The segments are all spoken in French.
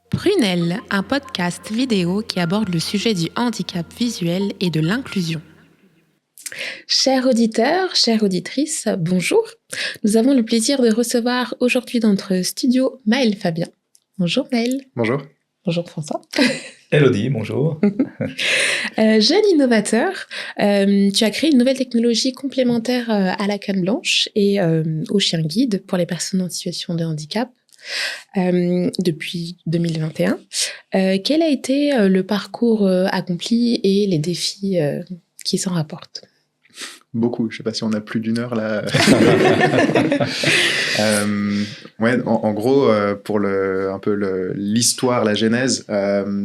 Prunelle, un podcast vidéo qui aborde le sujet du handicap visuel et de l'inclusion. Chers auditeurs, chères auditrices, bonjour. Nous avons le plaisir de recevoir aujourd'hui dans notre studio Maël Fabien. Bonjour Maël. Bonjour. Bonjour François. Elodie, bonjour. Jeune innovateur, tu as créé une nouvelle technologie complémentaire à la canne blanche et au chien guide pour les personnes en situation de handicap. Depuis 2021. Quel a été le parcours accompli et les défis qui s'en rapportent? Beaucoup, je ne sais pas si on a plus d'une heure là. En gros, pour l'histoire, la genèse,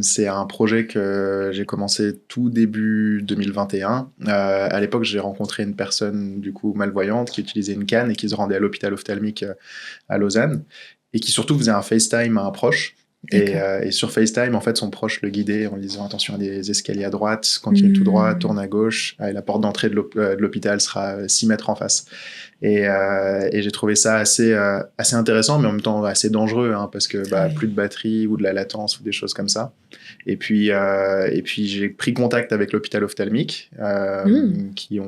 c'est un projet que j'ai commencé tout début 2021. À l'époque, j'ai rencontré une personne du coup malvoyante qui utilisait une canne et qui se rendait à l'hôpital ophtalmique à Lausanne et qui surtout faisait un FaceTime à un proche. Et sur FaceTime, en fait, son proche le guidait en lui disant « Attention, il y a des escaliers à droite, continue tout droit, tourne à gauche, et la porte d'entrée de l'hôpital sera 6 mètres en face. » Et j'ai trouvé ça assez intéressant, mais en même temps assez dangereux, parce que plus de batterie ou de la latence ou des choses comme ça. Et puis j'ai pris contact avec l'hôpital ophtalmique, qui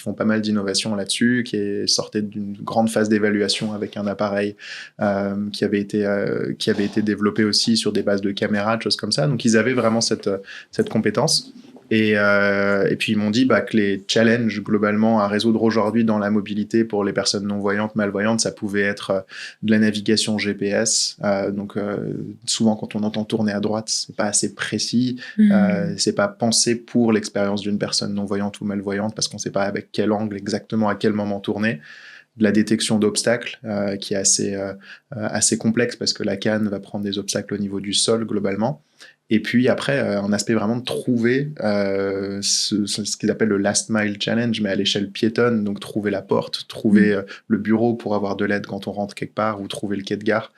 font pas mal d'innovations là-dessus, qui sortaient d'une grande phase d'évaluation avec un appareil qui avait été développé aussi sur des bases de caméras, de choses comme ça. Donc ils avaient vraiment cette compétence. Et puis ils m'ont dit que les challenges globalement à résoudre aujourd'hui dans la mobilité pour les personnes non-voyantes, malvoyantes, ça pouvait être de la navigation GPS. Donc souvent quand on entend tourner à droite, c'est pas assez précis, c'est pas pensé pour l'expérience d'une personne non-voyante ou malvoyante parce qu'on sait pas avec quel angle exactement à quel moment tourner. De la détection d'obstacles qui est assez complexe parce que la canne va prendre des obstacles au niveau du sol globalement. Et puis après, un aspect vraiment de trouver ce qu'ils appellent le last mile challenge, mais à l'échelle piétonne, donc trouver la porte, trouver le bureau pour avoir de l'aide quand on rentre quelque part, ou trouver le quai de gare.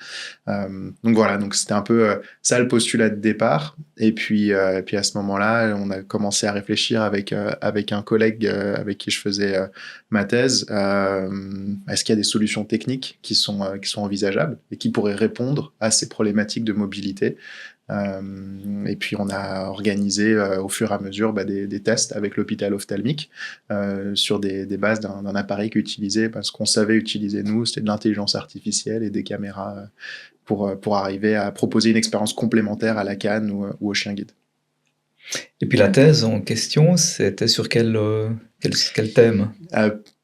Donc voilà, donc c'était un peu ça le postulat de départ. Et puis à ce moment-là, on a commencé à réfléchir avec un collègue avec qui je faisais ma thèse. Est-ce qu'il y a des solutions techniques qui sont envisageables et qui pourraient répondre à ces problématiques de mobilité? Et puis on a organisé au fur et à mesure des tests avec l'hôpital ophtalmique sur des bases d'un appareil qu'utilisait, parce qu'on savait utiliser nous, c'était de l'intelligence artificielle et des caméras pour arriver à proposer une expérience complémentaire à la canne ou au chien guide. Et puis la thèse en question, c'était sur quel thème?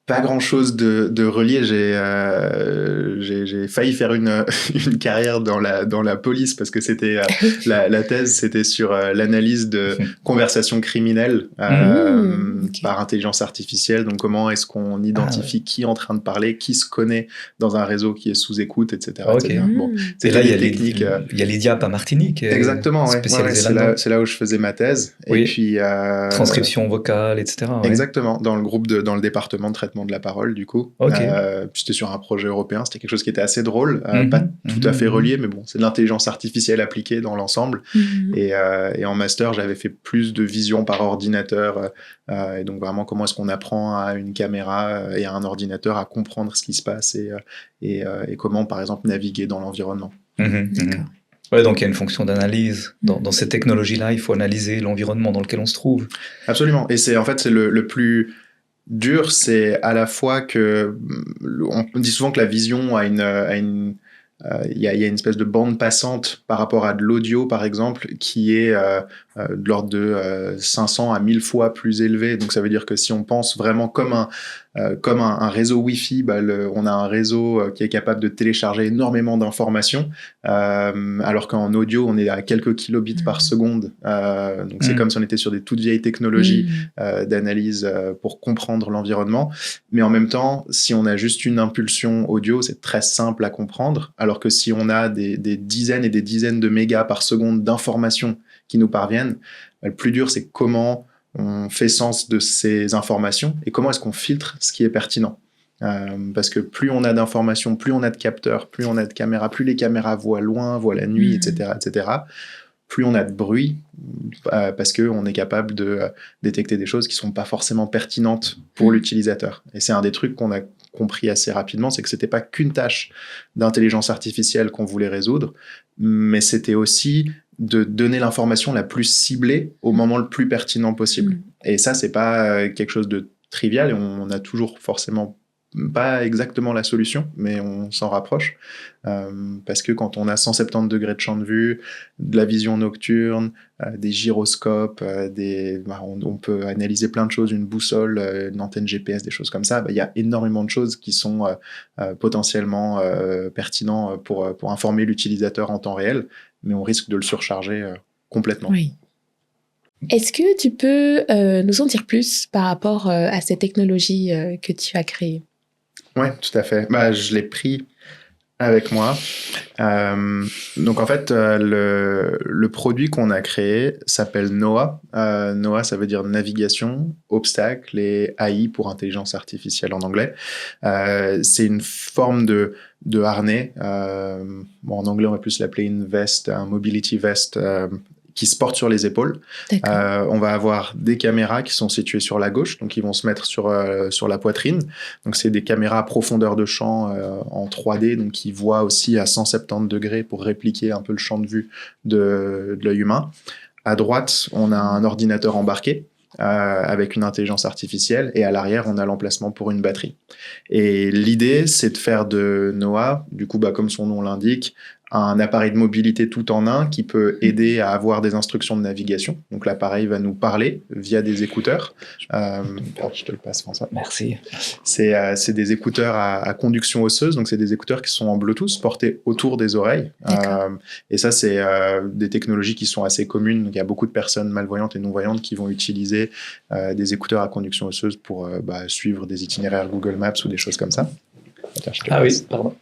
Pas grand-chose de relié. J'ai failli faire une carrière dans la police parce que c'était la thèse, c'était sur l'analyse de conversations criminelles par intelligence artificielle. Donc comment est-ce qu'on identifie qui est en train de parler, qui se connaît dans un réseau qui est sous écoute, etc. Okay. Bon, et là, il y a l'IDIAP à Martinique. Exactement, c'est là où je faisais ma thèse. Oui. Et puis transcription vocale, etc. Exactement, dans le département de traitement de la parole, du coup. C'était sur un projet européen, c'était quelque chose qui était assez drôle, pas tout à fait relié, mais bon, c'est de l'intelligence artificielle appliquée dans l'ensemble. Et en master, j'avais fait plus de vision par ordinateur, et donc vraiment comment est-ce qu'on apprend à une caméra et à un ordinateur à comprendre ce qui se passe et comment, par exemple, naviguer dans l'environnement. D'accord. Ouais, donc il y a une fonction d'analyse. Dans ces technologies-là, il faut analyser l'environnement dans lequel on se trouve. Absolument. Et c'est le plus dur, c'est à la fois que on dit souvent que la vision a une il y a une espèce de bande passante par rapport à de l'audio, par exemple, qui est de l'ordre de 500 à 1000 fois plus élevé. Donc ça veut dire que si on pense vraiment comme un réseau Wi-Fi, on a un réseau qui est capable de télécharger énormément d'informations, alors qu'en audio, on est à quelques kilobits par seconde. Donc c'est comme si on était sur des toutes vieilles technologies d'analyse pour comprendre l'environnement. Mais en même temps, si on a juste une impulsion audio, c'est très simple à comprendre, alors que si on a des dizaines et des dizaines de mégas par seconde d'informations qui nous parviennent, le plus dur, c'est comment on fait sens de ces informations et comment est-ce qu'on filtre ce qui est pertinent. Parce que plus on a d'informations, plus on a de capteurs, plus on a de caméras, plus les caméras voient loin, voient la nuit, etc., plus on a de bruit, parce qu'on est capable de détecter des choses qui ne sont pas forcément pertinentes pour l'utilisateur. Et c'est un des trucs qu'on a compris assez rapidement, c'est que ce n'était pas qu'une tâche d'intelligence artificielle qu'on voulait résoudre, mais c'était aussi de donner l'information la plus ciblée au moment le plus pertinent possible. Et ça, c'est pas quelque chose de trivial, et on a toujours forcément pas exactement la solution, mais on s'en rapproche, parce que quand on a 170 degrés de champ de vue, de la vision nocturne, des gyroscopes, on peut analyser plein de choses, une boussole, une antenne GPS, des choses comme ça. Il y a énormément de choses qui sont potentiellement pertinents pour informer l'utilisateur en temps réel, mais on risque de le surcharger complètement. Oui. Est-ce que tu peux nous en dire plus par rapport à ces technologies que tu as créées? Oui, tout à fait. Je l'ai pris avec moi. Donc en fait, le produit qu'on a créé s'appelle NOAA. NOAA, ça veut dire navigation, obstacles et AI pour intelligence artificielle en anglais. C'est une forme de harnais. En anglais, on va plus l'appeler une veste, un mobility vest, qui se portent sur les épaules. On va avoir des caméras qui sont situées sur la gauche, donc ils vont se mettre sur la poitrine. Donc c'est des caméras à profondeur de champ en 3D, donc qui voient aussi à 170 degrés pour répliquer un peu le champ de vue de l'œil humain. À droite, on a un ordinateur embarqué avec une intelligence artificielle, et à l'arrière, on a l'emplacement pour une batterie. Et l'idée, c'est de faire de NOAA, du coup, comme son nom l'indique, un appareil de mobilité tout en un qui peut aider à avoir des instructions de navigation. Donc l'appareil va nous parler via des écouteurs. Je te le passe, François. Merci. C'est des écouteurs à conduction osseuse, donc c'est des écouteurs qui sont en Bluetooth portés autour des oreilles. Et ça, c'est des technologies qui sont assez communes. Donc, il y a beaucoup de personnes malvoyantes et non-voyantes qui vont utiliser des écouteurs à conduction osseuse pour suivre des itinéraires Google Maps ou des choses comme ça. Ah oui, pardon.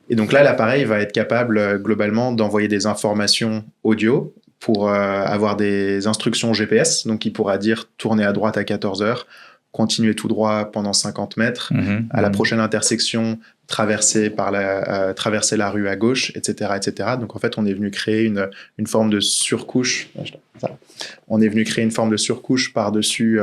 Et donc là, l'appareil va être capable globalement d'envoyer des informations audio pour avoir des instructions GPS. Donc il pourra dire tourner à droite à 14h, continuer tout droit pendant 50 mètres, à la prochaine intersection, traverser la rue à gauche, etc., etc. Donc en fait, on est venu créer une forme de surcouche. On est venu créer une forme de surcouche par-dessus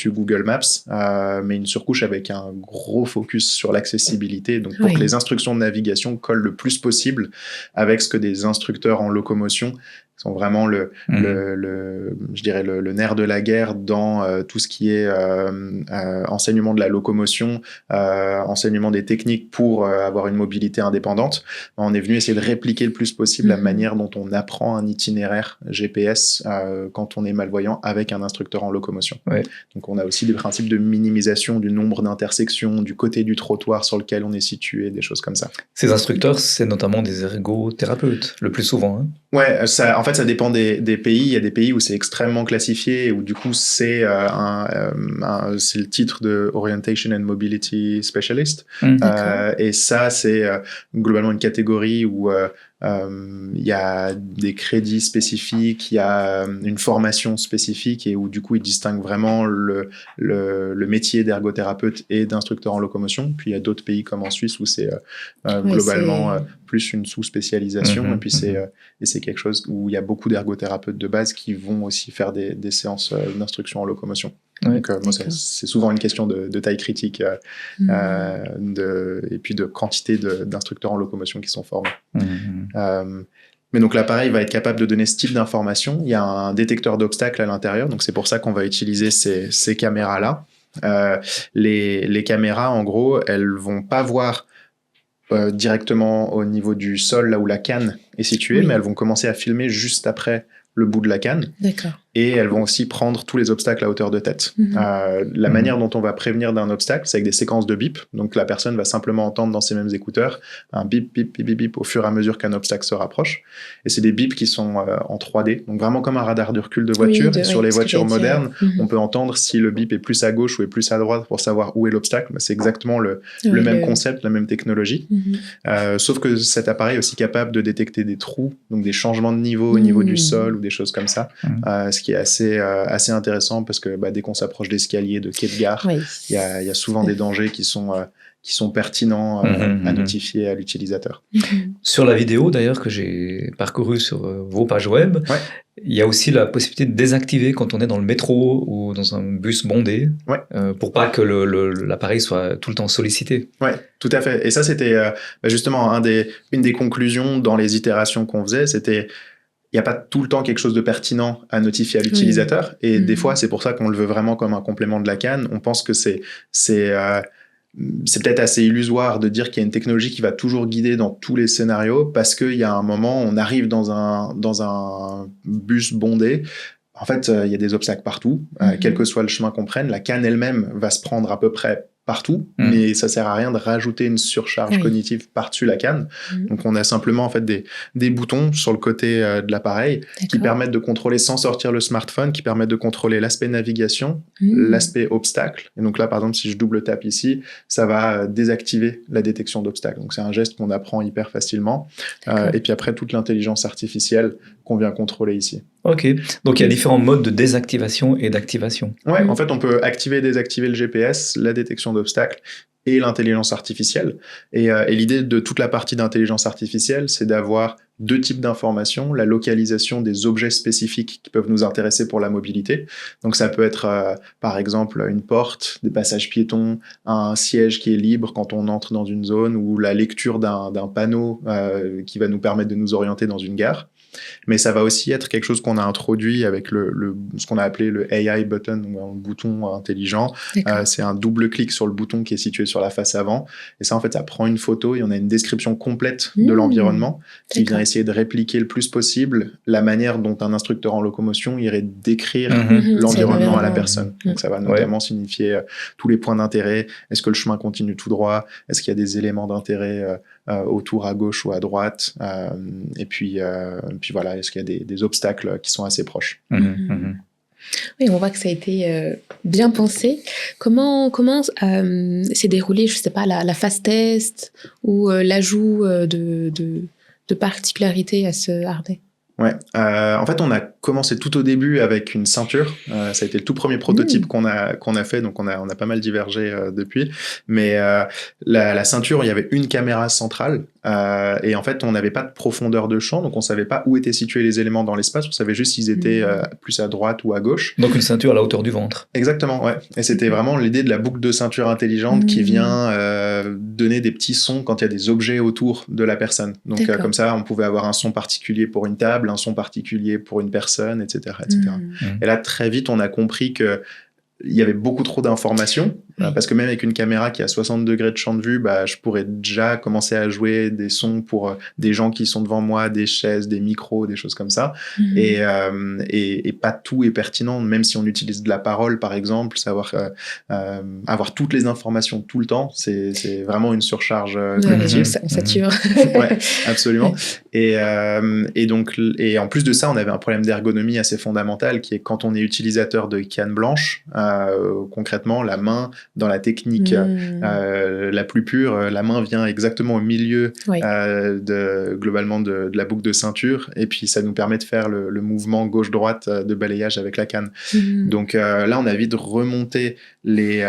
Google Maps, mais une surcouche avec un gros focus sur l'accessibilité, donc pour que les instructions de navigation collent le plus possible avec ce que des instructeurs en locomotion sont vraiment je dirais le nerf de la guerre dans tout ce qui est enseignement de la locomotion, enseignement des techniques pour avoir une mobilité indépendante. On est venu essayer de répliquer le plus possible la manière dont on apprend un itinéraire GPS quand on est malvoyant avec un instructeur en locomotion. Donc on a aussi des principes de minimisation du nombre d'intersections, du côté du trottoir sur lequel on est situé, des choses comme ça. Ces instructeurs, c'est notamment des ergothérapeutes, le plus souvent. Ouais, en fait, ça dépend des pays. Il y a des pays où c'est extrêmement classifié, où du coup, c'est le titre de Orientation and Mobility Specialist. Et ça, c'est globalement une catégorie où il y a des crédits spécifiques, il y a une formation spécifique, et où du coup, ils distinguent vraiment le métier d'ergothérapeute et d'instructeur en locomotion. Puis il y a d'autres pays comme en Suisse où c'est globalement plus une sous-spécialisation. Et puis c'est quelque chose où il y a beaucoup d'ergothérapeutes de base qui vont aussi faire des séances d'instruction en locomotion. Donc, c'est souvent une question de taille critique et puis de quantité d'instructeurs en locomotion qui sont formés. Mais donc l'appareil va être capable de donner ce type d'information. Il y a un détecteur d'obstacles à l'intérieur, donc c'est pour ça qu'on va utiliser ces caméras-là. Les caméras, en gros, elles vont pas voir directement au niveau du sol, là où la canne est située, mais elles vont commencer à filmer juste après le bout de la canne. D'accord. Et elles vont aussi prendre tous les obstacles à hauteur de tête. La manière dont on va prévenir d'un obstacle, c'est avec des séquences de bip. Donc la personne va simplement entendre dans ses mêmes écouteurs un bip, bip, bip, bip, bip au fur et à mesure qu'un obstacle se rapproche. Et c'est des bips qui sont en 3D, donc vraiment comme un radar de recul de voiture. Sur les voitures modernes, on peut entendre si le bip est plus à gauche ou est plus à droite pour savoir où est l'obstacle. C'est exactement le même concept, la même technologie. Sauf que cet appareil est aussi capable de détecter des trous, donc des changements de niveau au niveau du sol ou des choses comme ça. Ce qui est assez intéressant parce que dès qu'on s'approche d'escaliers, de quais de gare, il y a souvent des dangers qui sont qui sont pertinents à notifier à l'utilisateur. Sur la vidéo d'ailleurs que j'ai parcourue sur vos pages web, il y a aussi la possibilité de désactiver quand on est dans le métro ou dans un bus bondé, pour pas que l'appareil soit tout le temps sollicité. Ouais, tout à fait. Et ça, c'était justement une des conclusions dans les itérations qu'on faisait, c'était il n'y a pas tout le temps quelque chose de pertinent à notifier à l'utilisateur. Et des fois, c'est pour ça qu'on le veut vraiment comme un complément de la CAN. On pense que c'est peut-être assez illusoire de dire qu'il y a une technologie qui va toujours guider dans tous les scénarios, parce qu'il y a un moment, on arrive dans un bus bondé. En fait, il y a des obstacles partout. Quel que soit le chemin qu'on prenne, la CAN elle-même va se prendre à peu près partout, mais ça sert à rien de rajouter une surcharge cognitive par-dessus la CAN. Donc on a simplement en fait des boutons sur le côté de l'appareil qui permettent de contrôler sans sortir le smartphone, qui permettent de contrôler l'aspect navigation, l'aspect obstacle. Et donc là, par exemple, si je double tape ici, ça va désactiver la détection d'obstacles. Donc c'est un geste qu'on apprend hyper facilement. Et puis après, toute l'intelligence artificielle qu'on vient contrôler ici. Ok, donc il y a différents modes de désactivation et d'activation. Ouais, en fait, on peut activer et désactiver le GPS, la détection d'obstacles et l'intelligence artificielle. Et l'idée de toute la partie d'intelligence artificielle, c'est d'avoir deux types d'informations, la localisation des objets spécifiques qui peuvent nous intéresser pour la mobilité. Donc ça peut être, par exemple, une porte, des passages piétons, un siège qui est libre quand on entre dans une zone, ou la lecture d'un panneau qui va nous permettre de nous orienter dans une gare. Mais ça va aussi être quelque chose qu'on a introduit avec ce qu'on a appelé le AI button, ou un bouton intelligent. C'est un double clic sur le bouton qui est situé sur la face avant. Et ça, en fait, ça prend une photo et on a une description complète de l'environnement qui vient essayer de répliquer le plus possible la manière dont un instructeur en locomotion irait décrire l'environnement à la personne. Donc ça va notamment signifier tous les points d'intérêt. Est-ce que le chemin continue tout droit? Est-ce qu'il y a des éléments d'intérêt autour à gauche ou à droite? Et puis voilà, est-ce qu'il y a des obstacles qui sont assez proches? Oui, on voit que ça a été bien pensé. Comment s'est déroulé, je sais pas, la phase test ou l'ajout de particularités à ce harnais? Ouais, en fait, on a commencé tout au début avec une ceinture. Ça a été le tout premier prototype qu'on a fait, donc on a pas mal divergé depuis. Mais la ceinture, il y avait une caméra centrale. Et en fait, on n'avait pas de profondeur de champ, donc on savait pas où étaient situés les éléments dans l'espace. On savait juste s'ils étaient plus à droite ou à gauche. Donc une ceinture à la hauteur du ventre. Exactement, ouais. Et c'était vraiment l'idée de la boucle de ceinture intelligente qui vient donner des petits sons quand il y a des objets autour de la personne. Donc comme ça, on pouvait avoir un son particulier pour une table, un son particulier pour une personne, etc., etc. Et là, très vite, on a compris que il y avait beaucoup trop d'informations, parce que même avec une caméra qui a 60 degrés de champ de vue, je pourrais déjà commencer à jouer des sons pour des gens qui sont devant moi, des chaises, des micros, des choses comme ça. Et pas tout est pertinent, même si on utilise de la parole, par exemple, savoir avoir toutes les informations tout le temps, c'est vraiment une surcharge cognitive. On sature. Ouais, absolument. Et en plus de ça, on avait un problème d'ergonomie assez fondamental, qui est quand on est utilisateur de canne blanche, concrètement, la main, dans la technique la plus pure, la main vient exactement au milieu globalement de la boucle de ceinture, et puis ça nous permet de faire le mouvement gauche-droite de balayage avec la canne. Donc là, on a vite remonté les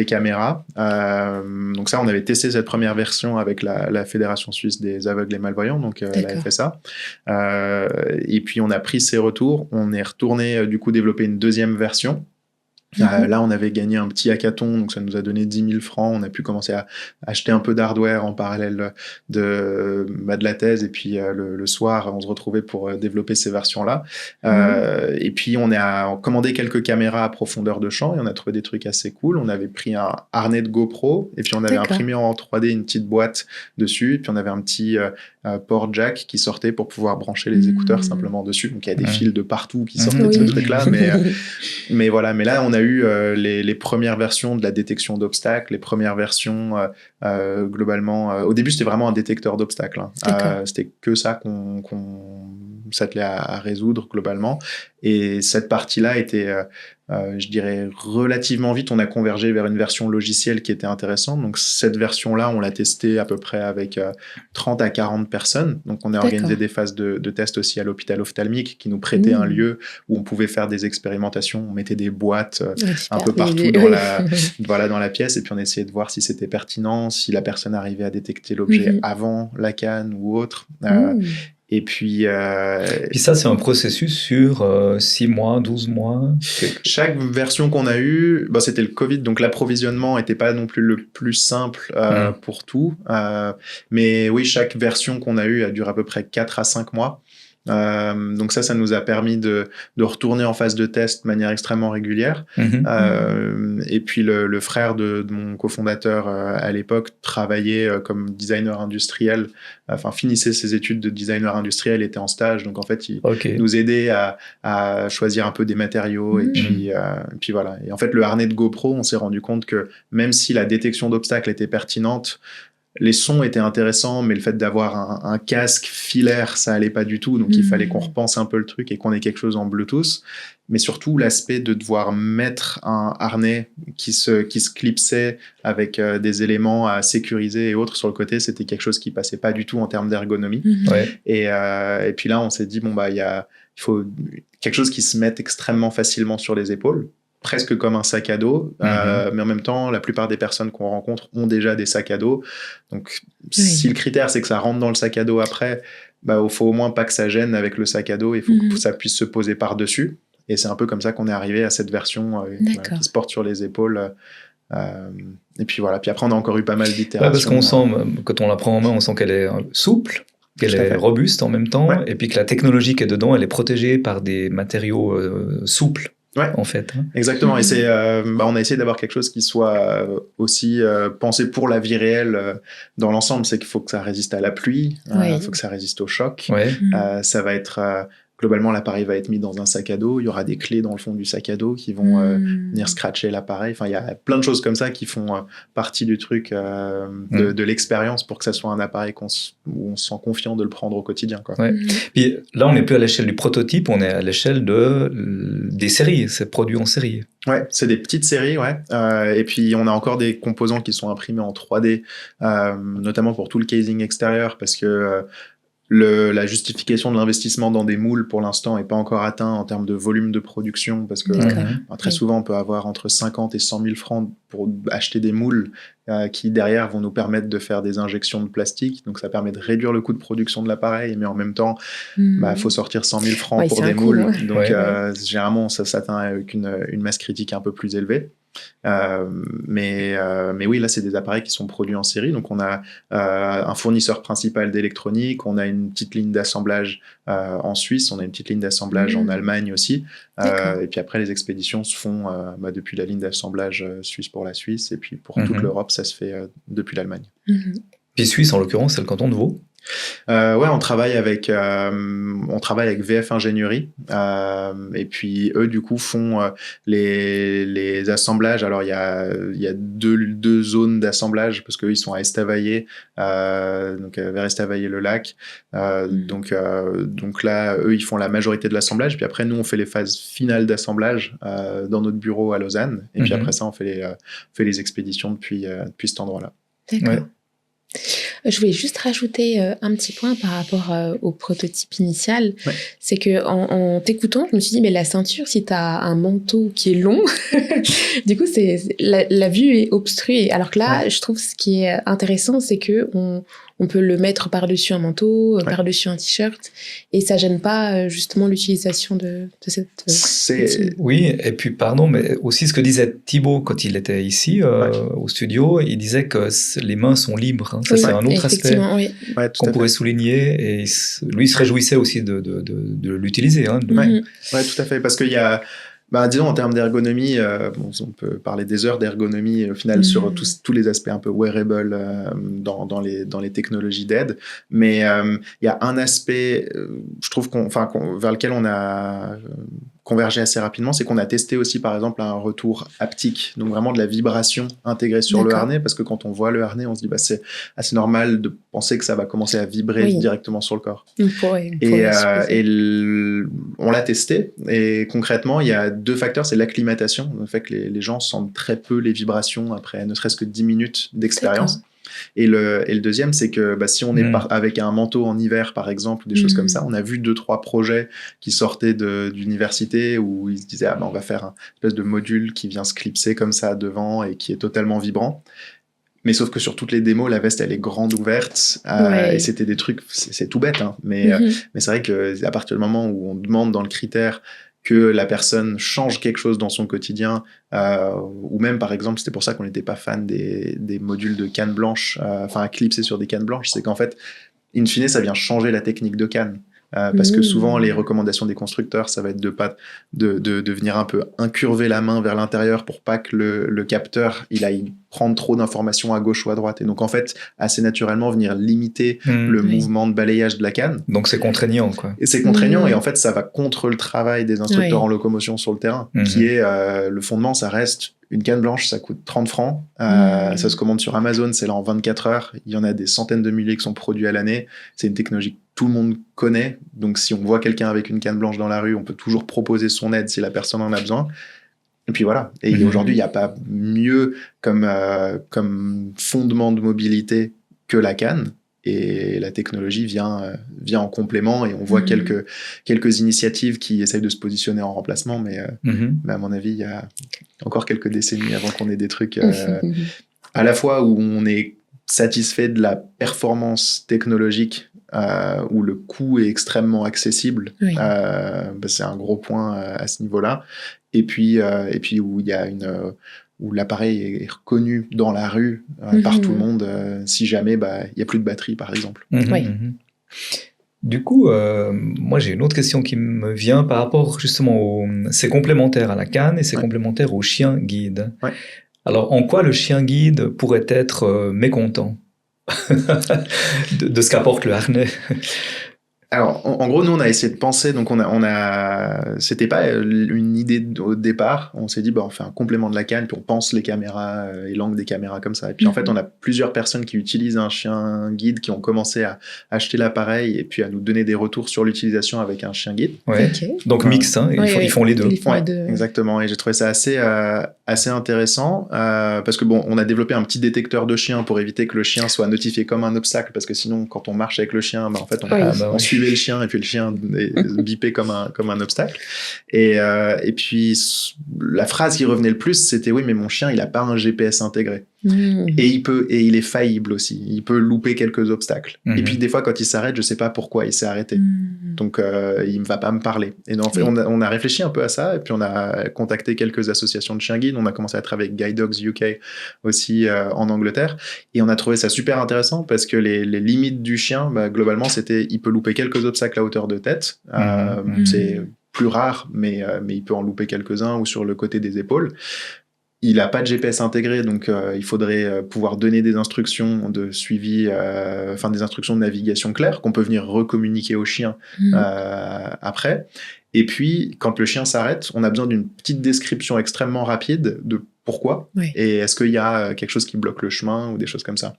caméras. Donc ça, on avait testé cette première version avec la Fédération Suisse des Aveugles et Malvoyants, donc la FSA. Et puis on a pris ces retours, on est retourné du coup développer une deuxième version. Là, on avait gagné un petit hackathon, donc ça nous a donné 10 000 francs. On a pu commencer à acheter un peu d'hardware en parallèle de la thèse. Et puis le soir, on se retrouvait pour développer ces versions-là. Et puis on a commandé quelques caméras à profondeur de champ et on a trouvé des trucs assez cool. On avait pris un harnais de GoPro et puis on avait imprimé en 3D une petite boîte dessus. Et puis on avait un petit port jack qui sortait pour pouvoir brancher les écouteurs simplement dessus. Donc il y a des fils de partout qui sortaient de ce truc-là. Mais voilà, mais là, on a eu les premières versions de la détection d'obstacles, les premières versions globalement. Au début, c'était vraiment un détecteur d'obstacles. C'était que ça qu'on s'attelait à résoudre globalement. Et cette partie-là était, je dirais, relativement vite. On a convergé vers une version logicielle qui était intéressante. Donc, cette version-là, on l'a testée à peu près avec 30 à 40 personnes. Donc, on a organisé des phases de tests aussi à l'hôpital ophtalmique qui nous prêtait un lieu où on pouvait faire des expérimentations. On mettait des boîtes un peu partout dans la pièce et puis on essayait de voir si c'était pertinent, si la personne arrivait à détecter l'objet avant la canne ou autre. Et puis ça, c'est un processus sur 6 mois, 12 mois. Chaque version qu'on a eue, c'était le Covid, donc l'approvisionnement n'était pas non plus le plus simple pour tout. Mais oui, chaque version qu'on a eue a duré à peu près 4 à 5 mois. Donc ça nous a permis de retourner en phase de test de manière extrêmement régulière. Et puis le frère de mon cofondateur à l'époque travaillait comme designer industriel, finissait ses études de designer industriel, était en stage, donc en fait il nous aidait à choisir un peu des matériaux et puis voilà. Et en fait le harnais de GoPro, on s'est rendu compte que même si la détection d'obstacles était pertinente, les sons étaient intéressants, mais le fait d'avoir un casque filaire, ça allait pas du tout. Donc, il fallait qu'on repense un peu le truc et qu'on ait quelque chose en Bluetooth. Mais surtout, l'aspect de devoir mettre un harnais qui se clipsait avec des éléments à sécuriser et autres sur le côté, c'était quelque chose qui passait pas du tout en termes d'ergonomie. Et puis là, on s'est dit, il faut quelque chose qui se mette extrêmement facilement sur les épaules. Presque comme un sac à dos, mais en même temps, la plupart des personnes qu'on rencontre ont déjà des sacs à dos. Donc, si le critère, c'est que ça rentre dans le sac à dos après, il faut au moins pas que ça gêne avec le sac à dos, il faut que ça puisse se poser par-dessus. Et c'est un peu comme ça qu'on est arrivé à cette version qui se porte sur les épaules. Et puis voilà, puis après, on a encore eu pas mal d'itérations. Parce qu'on sent, quand on la prend en main, on sent qu'elle est souple, qu'elle est robuste en même temps, et puis que la technologie qui est dedans, elle est protégée par des matériaux souples. En fait. Exactement. Et c'est, on a essayé d'avoir quelque chose qui soit aussi pensé pour la vie réelle dans l'ensemble. C'est qu'il faut que ça résiste à la pluie, il faut que ça résiste au choc. Ça va être globalement, l'appareil va être mis dans un sac à dos. Il y aura des clés dans le fond du sac à dos qui vont venir scratcher l'appareil. Enfin, il y a plein de choses comme ça qui font partie du truc, de l'expérience pour que ça soit un appareil où on se sent confiant de le prendre au quotidien, quoi. Puis là, on n'est plus à l'échelle du prototype, on est à l'échelle des séries. C'est produit en série. Ouais, c'est des petites séries, et puis on a encore des composants qui sont imprimés en 3D, notamment pour tout le casing extérieur, parce que la justification de l'investissement dans des moules pour l'instant n'est pas encore atteint en termes de volume de production, parce que très souvent on peut avoir entre 50 et 100 000 francs pour acheter des moules qui derrière vont nous permettre de faire des injections de plastique, donc ça permet de réduire le coût de production de l'appareil, mais en même temps faut sortir 100 000 francs pour des moules, donc généralement ça s'atteint avec une masse critique un peu plus élevée. Mais oui, là c'est des appareils qui sont produits en série, donc on a un fournisseur principal d'électronique, on a une petite ligne d'assemblage en Suisse, on a une petite ligne d'assemblage en Allemagne aussi, et puis après les expéditions se font depuis la ligne d'assemblage suisse pour la Suisse, et puis pour toute l'Europe ça se fait depuis l'Allemagne. Puis Suisse en l'occurrence c'est le canton de Vaud. On travaille avec VF Ingénierie, et puis eux du coup font les assemblages. Alors il y a deux zones d'assemblage parce qu'eux ils sont à Estavayer, donc vers Estavayer-le-Lac, donc là eux ils font la majorité de l'assemblage, puis après nous on fait les phases finales d'assemblage dans notre bureau à Lausanne, et puis après ça on fait les expéditions depuis cet endroit-là. D'accord. Je voulais juste rajouter un petit point par rapport au prototype initial. C'est que en t'écoutant, je me suis dit, mais la ceinture, si tu as un manteau qui est long, du coup, la vue est obstruée. Alors que là, je trouve ce qui est intéressant, c'est que on peut le mettre par-dessus un manteau, par-dessus un t-shirt, et ça gêne pas justement l'utilisation de cette... Oui, et puis pardon, mais aussi ce que disait Thibaut quand il était ici au studio, il disait que les mains sont libres. Hein. Ça, c'est un autre aspect qu'on pourrait souligner, et lui il se réjouissait aussi de l'utiliser. Hein, Oui, tout à fait, parce qu'il y a... disons, en termes d'ergonomie, on peut parler des heures d'ergonomie au final sur tous les aspects un peu wearable dans les technologies d'aide, mais il y a un aspect, je trouve vers lequel on a convergé assez rapidement, c'est qu'on a testé aussi, par exemple, un retour haptique, donc vraiment de la vibration intégrée sur le harnais, parce que quand on voit le harnais, on se dit, c'est assez normal de penser que ça va commencer à vibrer directement sur le corps. On l'a testé, et concrètement, il y a 2 facteurs, c'est l'acclimatation, le fait que les gens sentent très peu les vibrations après ne serait-ce que 10 minutes d'expérience. Et le deuxième, c'est que si on est avec un manteau en hiver, par exemple, ou des choses comme ça, on a vu 2-3 projets qui sortaient d'université où ils se disaient on va faire un espèce de module qui vient se clipser comme ça devant et qui est totalement vibrant. Mais sauf que sur toutes les démos, la veste, elle est grande ouverte. Et c'était des trucs, c'est tout bête, hein, mais c'est vrai qu'à partir du moment où on demande dans le critère que la personne change quelque chose dans son quotidien, ou même par exemple, c'était pour ça qu'on n'était pas fan des modules de canne blanche, à clipser sur des cannes blanches, c'est qu'en fait, in fine, ça vient changer la technique de canne. Parce que souvent, les recommandations des constructeurs, ça va être de venir un peu incurver la main vers l'intérieur pour pas que le capteur il aille prendre trop d'informations à gauche ou à droite. Et donc, en fait, assez naturellement, venir limiter le mouvement de balayage de la canne. Donc, c'est contraignant, quoi. Et c'est contraignant, et en fait, ça va contre le travail des instructeurs en locomotion sur le terrain, qui est le fondement, ça reste une canne blanche, ça coûte 30 francs. Ça se commande sur Amazon, c'est là en 24 heures. Il y en a des centaines de milliers qui sont produits à l'année. C'est une technologie que tout le monde connaît. Donc, si on voit quelqu'un avec une canne blanche dans la rue, on peut toujours proposer son aide si la personne en a besoin. Et puis voilà. Et aujourd'hui, il n'y a pas mieux comme fondement de mobilité que la canne. Et la technologie vient en complément, et on voit quelques initiatives qui essayent de se positionner en remplacement, mais à mon avis, il y a encore quelques décennies avant qu'on ait des trucs à la fois où on est satisfait de la performance technologique, où le coût est extrêmement accessible. C'est un gros point à ce niveau-là. Et puis où il y a où l'appareil est reconnu dans la rue par tout le monde, si jamais il n'y a plus de batterie, par exemple. Du coup, moi j'ai une autre question qui me vient par rapport justement c'est complémentaire à la canne et c'est complémentaire au chien guide. Alors, en quoi le chien guide pourrait être mécontent de ce qu'apporte le harnais? Alors, en gros, nous, on a essayé de penser, donc c'était pas une idée au départ. On s'est dit, on fait un complément de la canne, puis on pense les caméras et l'angle des caméras comme ça. Et puis, en fait, on a plusieurs personnes qui utilisent un chien guide qui ont commencé à acheter l'appareil et puis à nous donner des retours sur l'utilisation avec un chien guide. Donc, mix, hein, ils font les deux. Exactement. Et j'ai trouvé ça assez intéressant parce que on a développé un petit détecteur de chien pour éviter que le chien soit notifié comme un obstacle, parce que sinon, quand on marche avec le chien, en fait, on suit le chien et puis le chien est bipé comme un obstacle. Et puis la phrase qui revenait le plus, c'était oui, mais mon chien il a pas un GPS intégré. Et il est faillible aussi, il peut louper quelques obstacles. Et puis des fois quand il s'arrête, je sais pas pourquoi il s'est arrêté, donc il ne va pas me parler. Et donc, en fait, on a réfléchi un peu à ça, et puis on a contacté quelques associations de chiens guides. On a commencé à travailler avec Guide Dogs UK aussi en Angleterre, et on a trouvé ça super intéressant parce que les limites du chien, globalement, c'était il peut louper quelques obstacles à hauteur de tête. C'est plus rare, mais il peut en louper quelques-uns, ou sur le côté des épaules. Il n'a pas de GPS intégré, donc il faudrait pouvoir donner des instructions de suivi, des instructions de navigation claires qu'on peut venir recommuniquer au chien après. Et puis, quand le chien s'arrête, on a besoin d'une petite description extrêmement rapide de pourquoi, et est-ce qu'il y a quelque chose qui bloque le chemin ou des choses comme ça.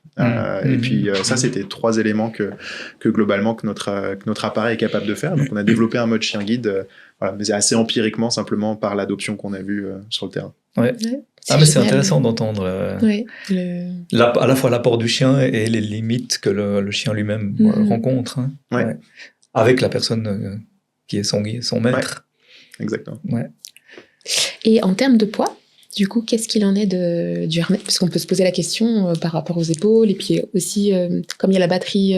Et puis ça, c'était 3 éléments que globalement que notre appareil est capable de faire. Donc on a développé un mode chien guide, mais c'est assez empiriquement, simplement par l'adoption qu'on a vue sur le terrain. Mais c'est intéressant d'entendre à la fois l'apport du chien et les limites que le chien lui-même rencontre, avec la personne qui est son maître. Exactement. Et en termes de poids, du coup, qu'est-ce qu'il en est du harnais? Parce qu'on peut se poser la question par rapport aux épaules, et puis aussi, comme il y a la batterie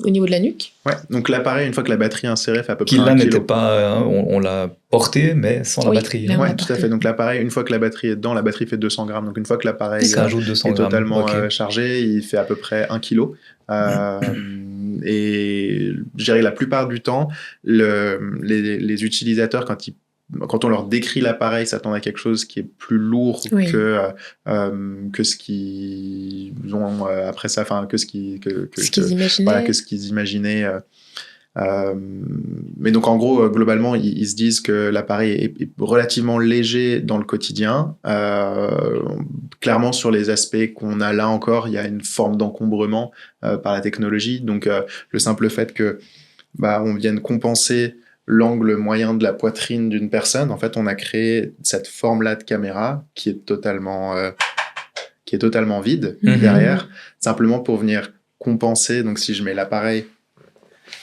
au niveau de la nuque. Donc l'appareil, une fois que la batterie est insérée, fait à peu près 1 kilo. Qui là n'était pas... on l'a porté, mais sans la batterie. Tout à fait. Donc l'appareil, une fois que la batterie est dedans, la batterie fait 200 grammes. Donc une fois que l'appareil est totalement chargé, il fait à peu près 1 kilo. Et je dirais la plupart du temps, les utilisateurs, quand on leur décrit l'appareil, s'attendent à quelque chose qui est plus lourd que ce qu'ils ont après ça, que ce qu'ils imaginaient Mais donc en gros, globalement, ils se disent que l'appareil est relativement léger dans le quotidien. Clairement, sur les aspects qu'on a là encore, il y a une forme d'encombrement par la technologie. Donc le simple fait que on vienne compenser l'angle moyen de la poitrine d'une personne, en fait, on a créé cette forme-là de caméra qui est totalement vide derrière, simplement pour venir compenser. Donc si je mets l'appareil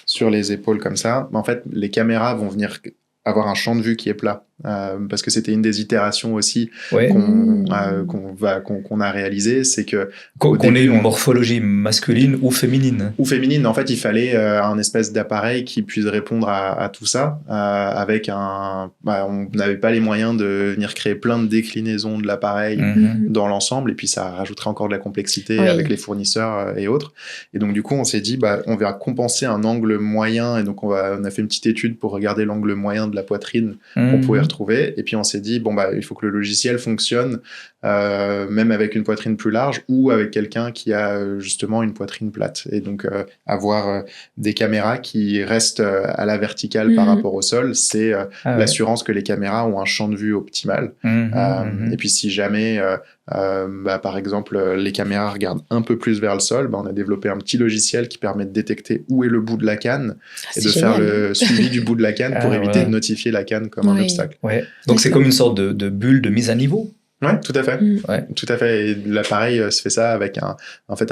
sur les épaules comme ça, en fait, les caméras vont venir avoir un champ de vue qui est plat. Parce que c'était une des itérations aussi qu'on a réalisé, c'est que qu'on ait une morphologie masculine ou féminine. Ou féminine, en fait, il fallait un espèce d'appareil qui puisse répondre à tout ça, avec on n'avait pas les moyens de venir créer plein de déclinaisons de l'appareil dans l'ensemble, et puis ça rajouterait encore de la complexité avec les fournisseurs et autres. Et donc du coup, on s'est dit, on va compenser un angle moyen, et donc on a fait une petite étude pour regarder l'angle moyen de la poitrine qu'on pouvait retrouver, et puis on s'est dit il faut que le logiciel fonctionne même avec une poitrine plus large ou avec quelqu'un qui a justement une poitrine plate, et donc avoir des caméras qui restent à la verticale par rapport au sol, c'est l'assurance que les caméras ont un champ de vue optimal. Et puis si jamais par exemple les caméras regardent un peu plus vers le sol, on a développé un petit logiciel qui permet de détecter où est le bout de la canne et de faire le suivi du bout de la canne pour éviter de notifier la canne comme un obstacle. Donc c'est comme une sorte de bulle de mise à niveau. Ouais, tout à fait. Tout à fait. Et l'appareil se fait ça avec un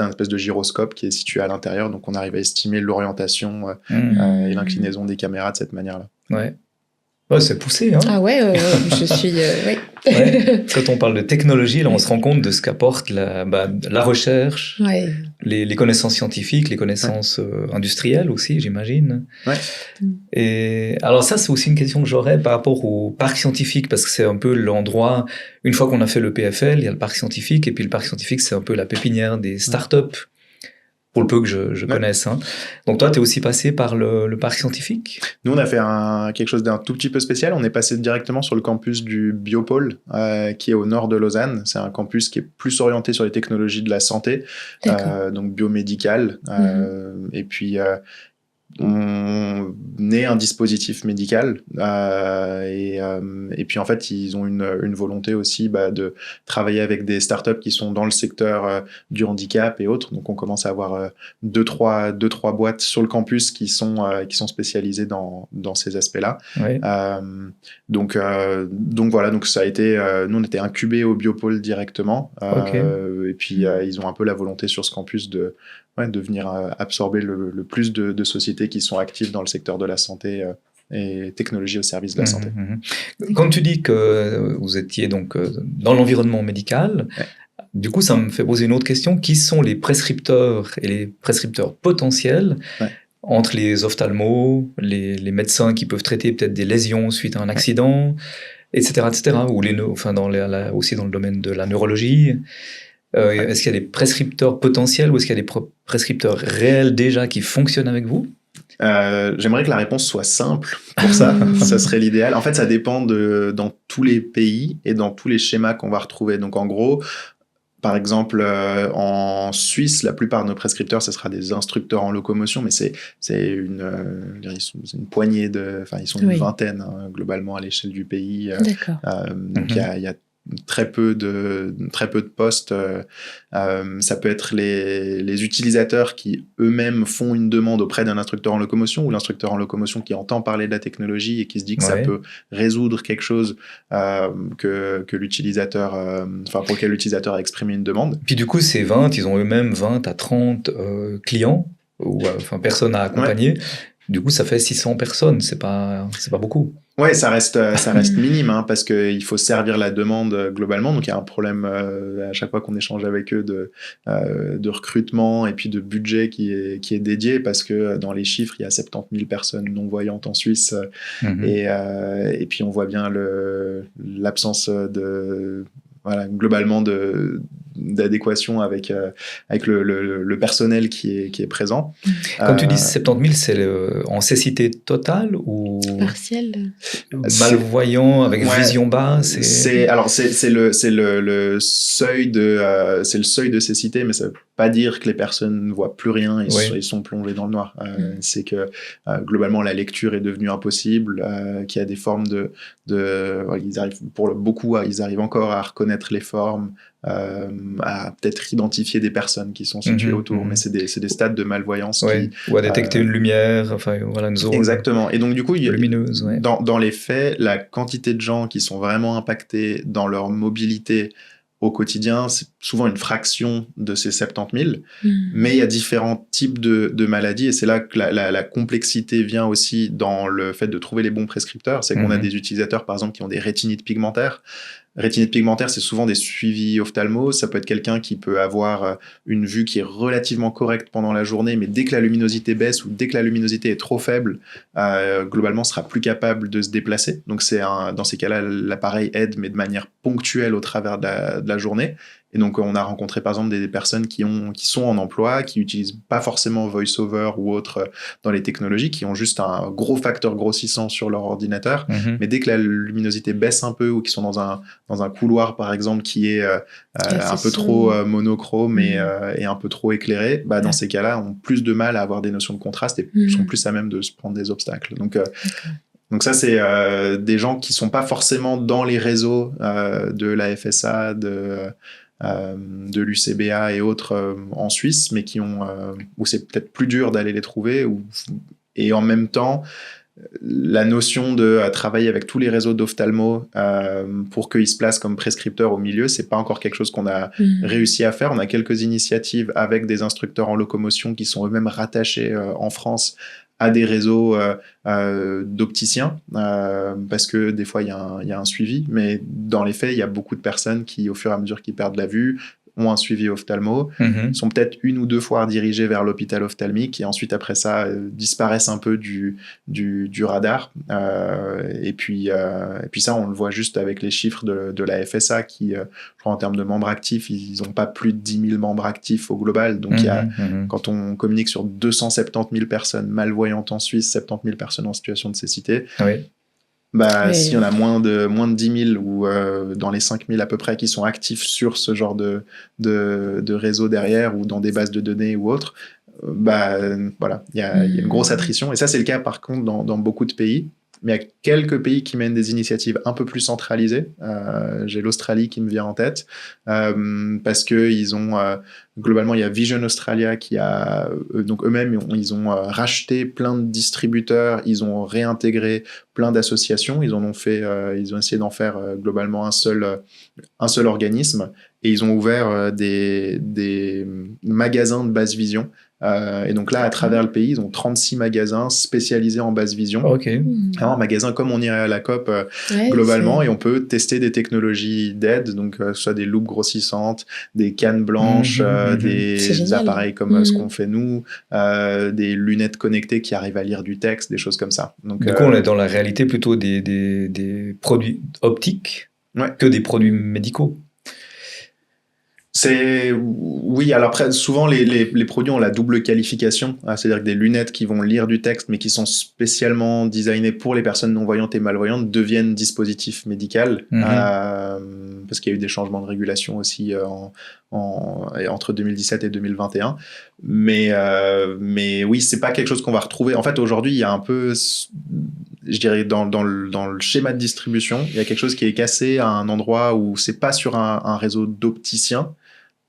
espèce de gyroscope qui est situé à l'intérieur, donc on arrive à estimer l'orientation et l'inclinaison des caméras de cette manière-là. Ouais, c'est poussé, hein. Ah ouais, je suis... Quand on parle de technologie, là, on se rend compte de ce qu'apporte la recherche, les connaissances scientifiques, les connaissances industrielles aussi, j'imagine. Et alors ça, c'est aussi une question que j'aurais par rapport au parc scientifique, parce que c'est un peu l'endroit, une fois qu'on a fait le PFL, il y a le parc scientifique, et puis le parc scientifique, c'est un peu la pépinière des startups, pour le peu que je connaisse. Hein. Donc toi, tu es aussi passé par le parc scientifique ? Nous, on a fait quelque chose d'un tout petit peu spécial. On est passé directement sur le campus du Biopôle, qui est au nord de Lausanne. C'est un campus qui est plus orienté sur les technologies de la santé, donc biomédicales. Et puis, on est un dispositif médical et puis en fait ils ont une volonté aussi de travailler avec des startups qui sont dans le secteur du handicap et autres, donc on commence à avoir deux trois boîtes sur le campus qui sont spécialisées dans ces aspects-là. Donc voilà, donc ça a été nous on était incubés au Biopôle directement et puis ils ont un peu la volonté sur ce campus de venir absorber le plus de sociétés qui sont actives dans le secteur de la santé et technologie au service de la santé. Quand tu dis que vous étiez donc dans l'environnement médical, du coup ça me fait poser une autre question. Qui sont les prescripteurs et les prescripteurs potentiels entre les ophtalmos, les médecins qui peuvent traiter peut-être des lésions suite à un accident, etc., ou aussi dans le domaine de la neurologie? Est-ce qu'il y a des prescripteurs potentiels ou est-ce qu'il y a des prescripteurs réels déjà qui fonctionnent avec vous ? J'aimerais que la réponse soit simple pour ça. Ça serait l'idéal. En fait, ça dépend dans tous les pays et dans tous les schémas qu'on va retrouver. Donc, en gros, par exemple, en Suisse, la plupart de nos prescripteurs, ce sera des instructeurs en locomotion, mais c'est une poignée ils sont une vingtaine globalement à l'échelle du pays. Donc, il y a très peu de postes. Ça peut être les utilisateurs qui eux-mêmes font une demande auprès d'un instructeur en locomotion ou l'instructeur en locomotion qui entend parler de la technologie et qui se dit que ça peut résoudre quelque chose que l'utilisateur, pour lequel l'utilisateur a exprimé une demande. Puis du coup, ces 20, ils ont eux-mêmes 20 à 30 clients ou personnes à accompagner. Du coup, ça fait 600 personnes, c'est pas beaucoup. Ouais, ça reste minime, parce que il faut servir la demande globalement. Donc il y a un problème à chaque fois qu'on échange avec eux de recrutement et puis de budget qui est dédié, parce que dans les chiffres il y a 70 000 personnes non voyantes en Suisse et puis on voit bien l'absence globalement d'adéquation avec le personnel qui est présent. Quand tu dis 70 000, c'est en cécité totale ou partielle? Malvoyant avec vision basse? C'est le seuil c'est le seuil de cécité, mais ça veut pas dire que les personnes ne voient plus rien et ils sont plongés dans le noir. C'est que globalement la lecture est devenue impossible, qu'il y a des formes ils arrivent, pour beaucoup, ils arrivent encore à reconnaître les formes, à peut-être identifier des personnes qui sont situées autour, mais c'est des stades de malvoyance ou à détecter une lumière, enfin voilà, une zone. Exactement. Et donc du coup, lumineuse. Dans les faits, la quantité de gens qui sont vraiment impactés dans leur mobilité au quotidien, c'est souvent une fraction de ces 70 000, mais il y a différents types de maladies, et c'est là que la complexité vient aussi dans le fait de trouver les bons prescripteurs. C'est qu'on a des utilisateurs, par exemple, qui ont des rétinites pigmentaires. Rétinite pigmentaire, c'est souvent des suivis ophtalmo. Ça peut être quelqu'un qui peut avoir une vue qui est relativement correcte pendant la journée, mais dès que la luminosité baisse ou dès que la luminosité est trop faible, globalement, sera plus capable de se déplacer. Donc, dans ces cas-là, l'appareil aide, mais de manière ponctuelle au travers de la journée. Et donc, on a rencontré, par exemple, des personnes qui sont en emploi, qui utilisent pas forcément VoiceOver ou autre dans les technologies, qui ont juste un gros facteur grossissant sur leur ordinateur. Mais dès que la luminosité baisse un peu ou qui sont dans un couloir, par exemple, qui est un peu trop monochrome et un peu trop éclairé, dans ces cas-là, ont plus de mal à avoir des notions de contraste et sont plus à même de se prendre des obstacles. Donc ça, c'est des gens qui sont pas forcément dans les réseaux de la FSA, de l'UCBA et autres en Suisse, mais où c'est peut-être plus dur d'aller les trouver, et en même temps, la notion de travailler avec tous les réseaux d'ophtalmo pour qu'ils se placent comme prescripteurs au milieu, c'est pas encore quelque chose qu'on a réussi à faire. On a quelques initiatives avec des instructeurs en locomotion qui sont eux-mêmes rattachés en France à des réseaux d'opticiens, parce que des fois il y a un suivi, mais dans les faits il y a beaucoup de personnes qui, au fur et à mesure qu'ils perdent la vue, ont un suivi ophtalmo, sont peut-être une ou deux fois redirigés vers l'hôpital ophtalmique et ensuite après ça disparaissent un peu du radar, et puis ça on le voit juste avec les chiffres de la FSA qui, je crois en termes de membres actifs, ils n'ont pas plus de 10 000 membres actifs au global, donc quand on communique sur 270 000 personnes malvoyantes en Suisse, 70 000 personnes en situation de cécité, s'il y en a moins de 10 000 ou dans les 5 000 à peu près qui sont actifs sur ce genre de réseau derrière ou dans des bases de données ou autres, voilà, il y a une grosse attrition. Et ça, c'est le cas par contre dans beaucoup de pays. Mais il y a quelques pays qui mènent des initiatives un peu plus centralisées. J'ai l'Australie qui me vient en tête, parce que ils ont globalement, il y a Vision Australia qui a donc eux-mêmes ils ont racheté plein de distributeurs, ils ont réintégré plein d'associations, ils ont essayé d'en faire globalement un seul organisme, et ils ont ouvert des magasins de basse vision. Et donc là, à travers le pays, ils ont 36 magasins spécialisés en basse vision. Un magasin comme on irait à la COP globalement, et on peut tester des technologies d'aide, donc soit des loupes grossissantes, des cannes blanches, des appareils comme ce qu'on fait nous, des lunettes connectées qui arrivent à lire du texte, des choses comme ça. Donc, du coup, on est dans la réalité plutôt des produits optiques que des produits médicaux. Oui, alors après, souvent les produits ont la double qualification, c'est-à-dire que des lunettes qui vont lire du texte mais qui sont spécialement designées pour les personnes non-voyantes et malvoyantes deviennent dispositifs médicaux, parce qu'il y a eu des changements de régulation aussi entre 2017 et 2021. Mais oui, c'est pas quelque chose qu'on va retrouver. En fait, aujourd'hui, il y a un peu, je dirais, dans le schéma de distribution, il y a quelque chose qui est cassé à un endroit où c'est pas sur un réseau d'opticiens,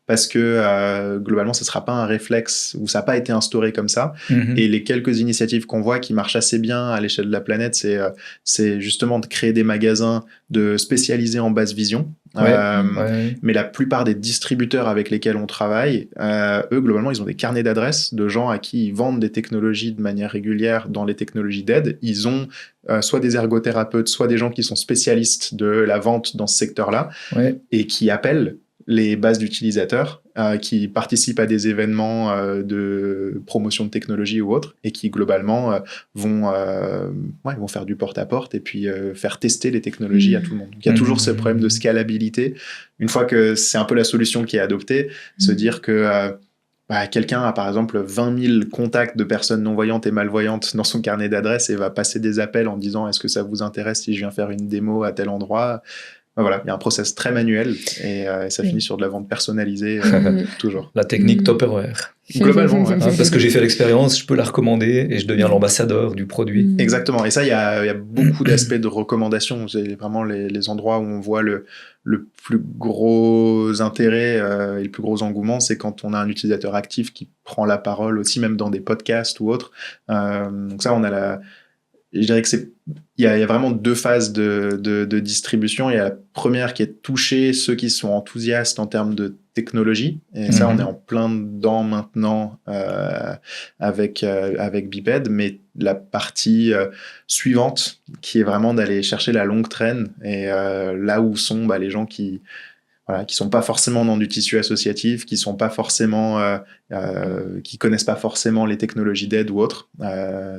parce que globalement, ce ne sera pas un réflexe, ou ça n'a pas été instauré comme ça. Et les quelques initiatives qu'on voit qui marchent assez bien à l'échelle de la planète, c'est justement de créer des magasins spécialisés en basse vision. Mais la plupart des distributeurs avec lesquels on travaille, eux, globalement, ils ont des carnets d'adresses de gens à qui ils vendent des technologies de manière régulière dans les technologies d'aide. Ils ont soit des ergothérapeutes, soit des gens qui sont spécialistes de la vente dans ce secteur-là, et qui appellent les bases d'utilisateurs qui participent à des événements de promotion de technologie ou autres, et qui globalement vont faire du porte-à-porte et puis faire tester les technologies à tout le monde. Donc, il y a toujours ce problème de scalabilité. Une fois que c'est un peu la solution qui est adoptée, se dire que quelqu'un a par exemple 20 000 contacts de personnes non-voyantes et malvoyantes dans son carnet d'adresses et va passer des appels en disant « Est-ce que ça vous intéresse si je viens faire une démo à tel endroit ?» Voilà, il y a un process très manuel et ça finit sur de la vente personnalisée toujours. La technique Tupperware. Globalement, parce que j'ai fait l'expérience, je peux la recommander et je deviens l'ambassadeur du produit. Exactement. Et ça, il y a beaucoup d'aspects de recommandation. C'est vraiment les endroits où on voit le plus gros intérêt et le plus gros engouement, c'est quand on a un utilisateur actif qui prend la parole aussi, même dans des podcasts ou autres. Donc ça, on a je dirais que il y a vraiment deux phases de distribution. Il y a la première qui est toucher ceux qui sont enthousiastes en termes de technologie. Et ça, on est en plein dedans maintenant avec Biped. Mais la partie suivante, qui est vraiment d'aller chercher la longue traîne et là où sont les gens qui sont pas forcément dans du tissu associatif, qui sont pas forcément, qui connaissent pas forcément les technologies d'aide ou autres.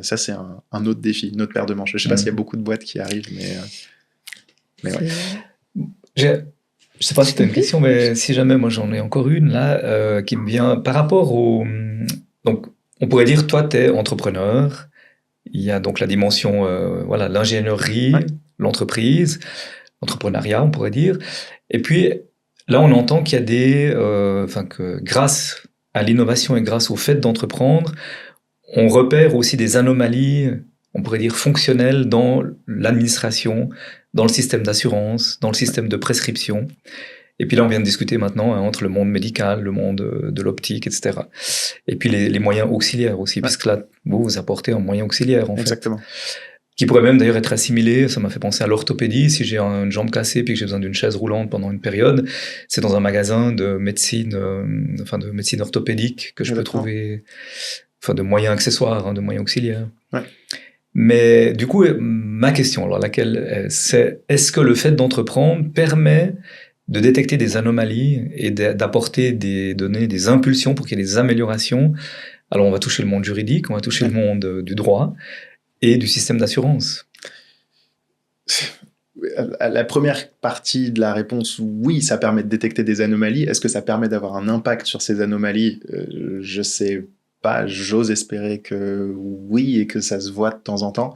Ça, c'est un autre défi, une autre paire de manches. Je sais pas s'il y a beaucoup de boîtes qui arrivent, mais ouais. Je sais pas si tu as une question, mais si jamais, moi j'en ai encore une là, qui me vient par rapport au... Donc, on pourrait dire, toi, tu es entrepreneur. Il y a donc la dimension, l'ingénierie, l'entreprise, l'entrepreneuriat, on pourrait dire. Et puis, là, on entend qu'il y a que grâce à l'innovation et grâce au fait d'entreprendre, on repère aussi des anomalies, on pourrait dire fonctionnelles dans l'administration, dans le système d'assurance, dans le système de prescription. Et puis là, on vient de discuter maintenant entre le monde médical, le monde de l'optique, etc. Et puis les moyens auxiliaires aussi, puisque là, vous apportez un moyen auxiliaire, en fait. Exactement. Qui pourrait même d'ailleurs être assimilé, ça m'a fait penser à l'orthopédie. Si j'ai une jambe cassée puis que j'ai besoin d'une chaise roulante pendant une période, c'est dans un magasin de médecine, de médecine orthopédique que je peux trouver, de moyens accessoires, de moyens auxiliaires. Ouais. Mais du coup, ma question, alors c'est est-ce que le fait d'entreprendre permet de détecter des anomalies et d'apporter des données, des impulsions pour qu'il y ait des améliorations? Alors on va toucher le monde juridique, on va toucher le monde du droit et du système d'assurance. La première partie de la réponse, oui, ça permet de détecter des anomalies. Est-ce que ça permet d'avoir un impact sur ces anomalies ? Je sais pas, j'ose espérer que oui et que ça se voit de temps en temps.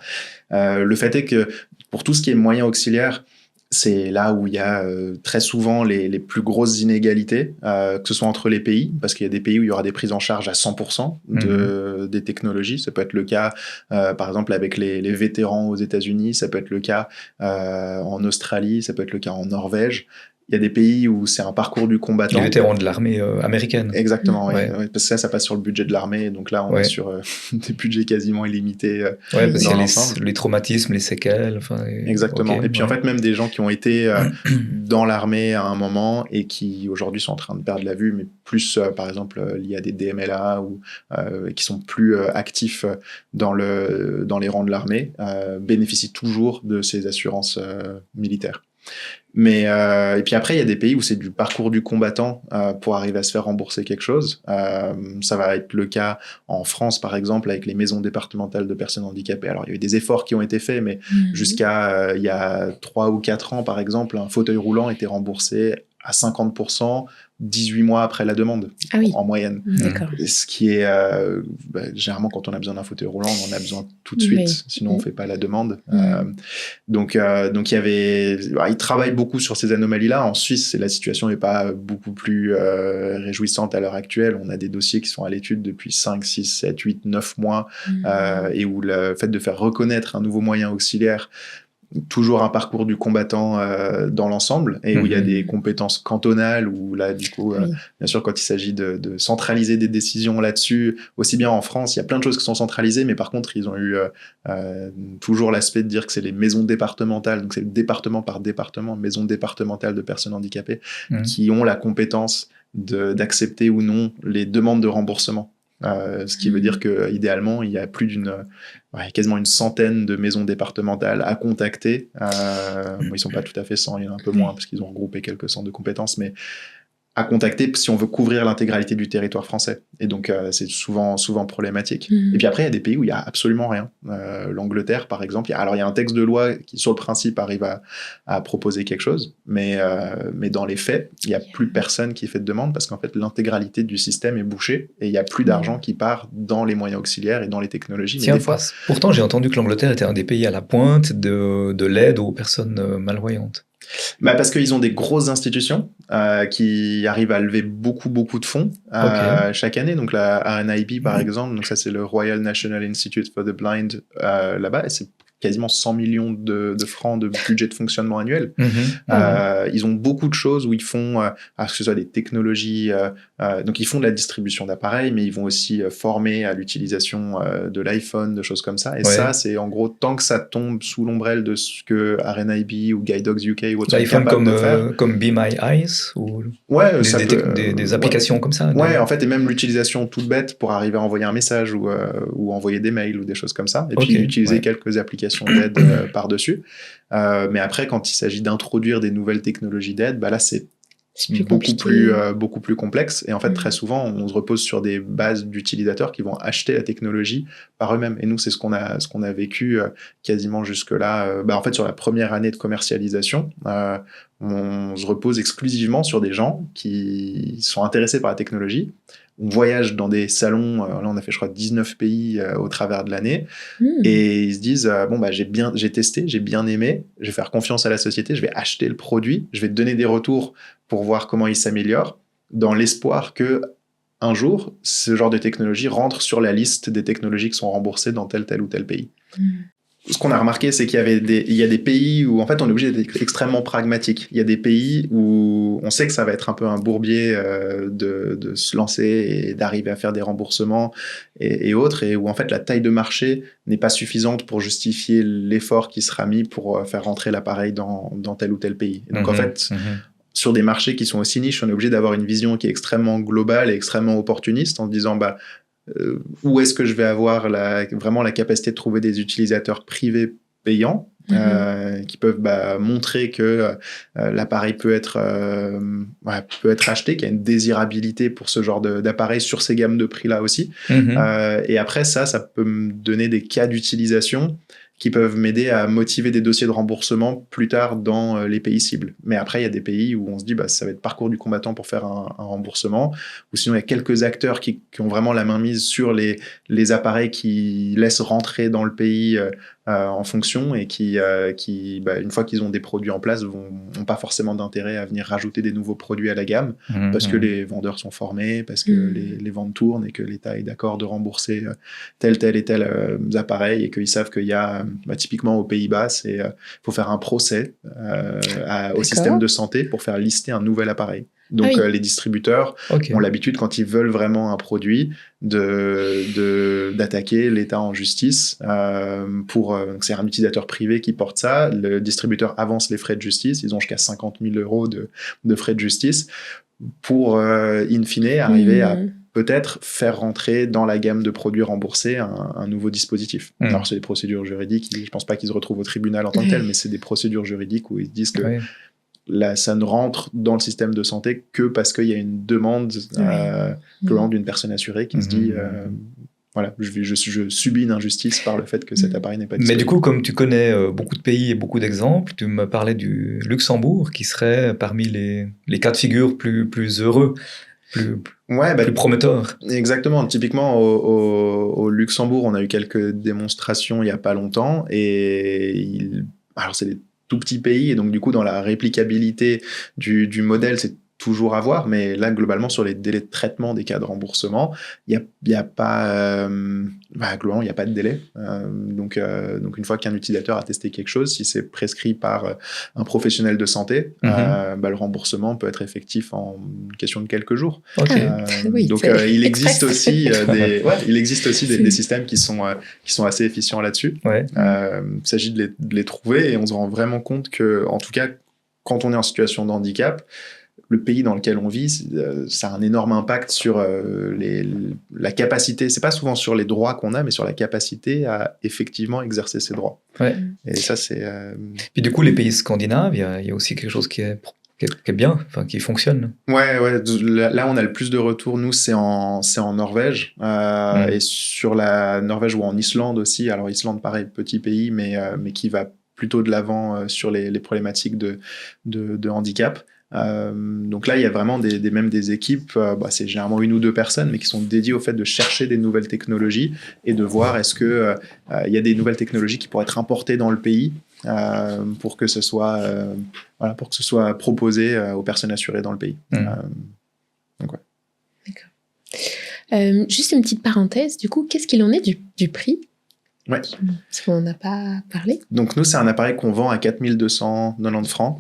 Le fait est que pour tout ce qui est moyens auxiliaires, c'est là où il y a très souvent les plus grosses inégalités, que ce soit entre les pays, parce qu'il y a des pays où il y aura des prises en charge à 100% des technologies. Ça peut être le cas, par exemple, avec les vétérans aux États-Unis, ça peut être le cas en Australie, ça peut être le cas en Norvège. Il y a des pays où c'est un parcours du combattant. Les vétérans de l'armée américaine. Exactement, oui. Ouais, parce que ça passe sur le budget de l'armée. Donc là, on est sur des budgets quasiment illimités. Parce qu'il y a les traumatismes, les séquelles. Exactement. Okay, et puis en fait, même des gens qui ont été dans l'armée à un moment et qui aujourd'hui sont en train de perdre la vue, mais plus, par exemple, liés à des DMLA ou qui sont plus actifs dans les rangs de l'armée, bénéficient toujours de ces assurances militaires. Mais et puis après il y a des pays où c'est du parcours du combattant pour arriver à se faire rembourser quelque chose. Ça va être le cas en France par exemple avec les maisons départementales de personnes handicapées. Alors il y a eu des efforts qui ont été faits, mais jusqu'à il y a 3 ou 4 ans par exemple, un fauteuil roulant était remboursé à 50% 18 mois après la demande, en moyenne. D'accord. Ce qui est généralement quand on a besoin d'un fauteuil roulant, on en a besoin tout de suite, sinon on fait pas la demande. Donc il y avait, ils travaillent beaucoup sur ces anomalies-là. En Suisse, la situation n'est pas beaucoup plus réjouissante à l'heure actuelle. On a des dossiers qui sont à l'étude depuis 5, 6, 7, 8, 9 mois et où le fait de faire reconnaître un nouveau moyen auxiliaire, toujours un parcours du combattant dans l'ensemble, et où il y a des compétences cantonales, où là, du coup, bien sûr, quand il s'agit de centraliser des décisions là-dessus, aussi bien en France, il y a plein de choses qui sont centralisées, mais par contre, ils ont eu toujours l'aspect de dire que c'est les maisons départementales, donc c'est département par département, maisons départementales de personnes handicapées, qui ont la compétence d'accepter ou non les demandes de remboursement. Ce qui veut dire qu'idéalement, il y a quasiment une centaine de maisons départementales à contacter. Ils ne sont pas tout à fait 100, il y en a un peu moins parce qu'ils ont regroupé quelques centres de compétences, mais à contacter si on veut couvrir l'intégralité du territoire français. Et donc, c'est souvent problématique. Et puis après, il y a des pays où il n'y a absolument rien. L'Angleterre, par exemple, il y a un texte de loi qui, sur le principe, arrive à proposer quelque chose, mais dans les faits, il n'y a plus personne qui fait de demande parce qu'en fait, l'intégralité du système est bouchée et il n'y a plus d'argent qui part dans les moyens auxiliaires et dans les technologies. Tiens, pourtant, j'ai entendu que l'Angleterre était un des pays à la pointe de l'aide aux personnes malvoyantes. Parce qu'ils ont des grosses institutions qui arrivent à lever beaucoup de fonds chaque année. Donc la RNIB, par exemple, donc ça c'est le Royal National Institute for the Blind là-bas, et c'est quasiment 100 millions de francs de budget de fonctionnement annuel. Ils ont beaucoup de choses où ils font, que ce soit des technologies, donc ils font de la distribution d'appareils, mais ils vont aussi former à l'utilisation de l'iPhone, de choses comme ça. Et ça, c'est en gros, tant que ça tombe sous l'ombrelle de ce que RNIB ou Guide Dogs UK ou autre sont capables de faire. Comme Be My Eyes ou des applications comme ça. Ouais, en fait, et même l'utilisation toute bête pour arriver à envoyer un message ou envoyer des mails ou des choses comme ça. Et puis utiliser quelques applications d'aide par-dessus. Mais après, quand il s'agit d'introduire des nouvelles technologies d'aide, là, c'est beaucoup plus complexe. Et en fait, très souvent, on se repose sur des bases d'utilisateurs qui vont acheter la technologie par eux-mêmes. Et nous, c'est ce qu'on a vécu quasiment jusque-là. En fait, sur la première année de commercialisation, on se repose exclusivement sur des gens qui sont intéressés par la technologie. On voyage dans des salons, là on a fait je crois 19 pays au travers de l'année, et ils se disent j'ai testé, j'ai bien aimé, je vais faire confiance à la société, je vais acheter le produit, je vais te donner des retours pour voir comment il s'améliore, dans l'espoir que un jour ce genre de technologie rentre sur la liste des technologies qui sont remboursées dans tel ou tel pays. Ce qu'on a remarqué, c'est qu'il y a des pays où en fait on est obligé d'être extrêmement pragmatique. Il y a des pays où on sait que ça va être un peu un bourbier de se lancer et d'arriver à faire des remboursements et autres, et où en fait la taille de marché n'est pas suffisante pour justifier l'effort qui sera mis pour faire rentrer l'appareil dans tel ou tel pays. Et donc en fait, sur des marchés qui sont aussi niches, on est obligé d'avoir une vision qui est extrêmement globale et extrêmement opportuniste en se disant où est-ce que je vais avoir vraiment la capacité de trouver des utilisateurs privés payants qui peuvent montrer que l'appareil peut être acheté, qu'il y a une désirabilité pour ce genre d'appareil sur ces gammes de prix-là aussi. Et après, ça peut me donner des cas d'utilisation qui peuvent m'aider à motiver des dossiers de remboursement plus tard dans les pays cibles. Mais après, il y a des pays où on se dit ça va être parcours du combattant pour faire un remboursement, ou sinon il y a quelques acteurs qui ont vraiment la main mise sur les appareils qui laissent rentrer dans le pays en fonction, et qui une fois qu'ils ont des produits en place, n'ont pas forcément d'intérêt à venir rajouter des nouveaux produits à la gamme, parce que les vendeurs sont formés, parce que les ventes tournent et que l'État est d'accord de rembourser tel et tel appareil, et qu'ils savent qu'il y a typiquement aux Pays-Bas, il faut faire un procès au système de santé pour faire lister un nouvel appareil. Donc les distributeurs ont l'habitude, quand ils veulent vraiment un produit, d'attaquer l'État en justice. Donc c'est un utilisateur privé qui porte ça. Le distributeur avance les frais de justice. Ils ont jusqu'à 50 000 € de frais de justice pour, in fine, arriver à peut-être faire rentrer dans la gamme de produits remboursés un nouveau dispositif. Alors c'est des procédures juridiques. Je ne pense pas qu'ils se retrouvent au tribunal en tant que tel, mais c'est des procédures juridiques où ils disent que là, ça ne rentre dans le système de santé que parce qu'il y a une demande d'une personne assurée qui se dit je subis une injustice par le fait que cet appareil n'est pas disponible. Mais du coup, comme tu connais beaucoup de pays et beaucoup d'exemples, tu me parlais du Luxembourg qui serait parmi les cas de figure plus heureux, plus prometteurs. Exactement. Typiquement, au Luxembourg, on a eu quelques démonstrations il n'y a pas longtemps, alors c'est des tout petit pays, et donc du coup dans la réplicabilité du modèle, c'est toujours à voir, mais là globalement sur les délais de traitement des cas de remboursement, il y a pas globalement il y a pas de délai. Donc une fois qu'un utilisateur a testé quelque chose, si c'est prescrit par un professionnel de santé, le remboursement peut être effectif en une question de quelques jours. Donc il existe aussi des systèmes qui sont assez efficients là-dessus. Il s'agit de les trouver, et on se rend vraiment compte que, en tout cas, quand on est en situation de handicap, le pays dans lequel on vit, ça a un énorme impact sur la capacité, c'est pas souvent sur les droits qu'on a, mais sur la capacité à effectivement exercer ses droits. Et ça, c'est... Puis du coup, les pays scandinaves, il y a aussi quelque chose qui est qui est bien, enfin qui fonctionne. Ouais. Là, on a le plus de retours. Nous, c'est en Norvège. Et sur la Norvège ou en Islande aussi. Alors, Islande, pareil, petit pays, mais qui va plutôt de l'avant sur les problématiques de handicap. Donc là, il y a vraiment même des équipes, c'est généralement 1 ou 2 personnes, mais qui sont dédiées au fait de chercher des nouvelles technologies et de voir est-ce que il y a des nouvelles technologies qui pourraient être importées dans le pays pour que ce soit proposé aux personnes assurées dans le pays. Donc ouais. D'accord. Juste une petite parenthèse, du coup, qu'est-ce qu'il en est du prix? Ouais. Parce qu'on n'a pas parlé. Donc nous, c'est un appareil qu'on vend à 4 290 francs.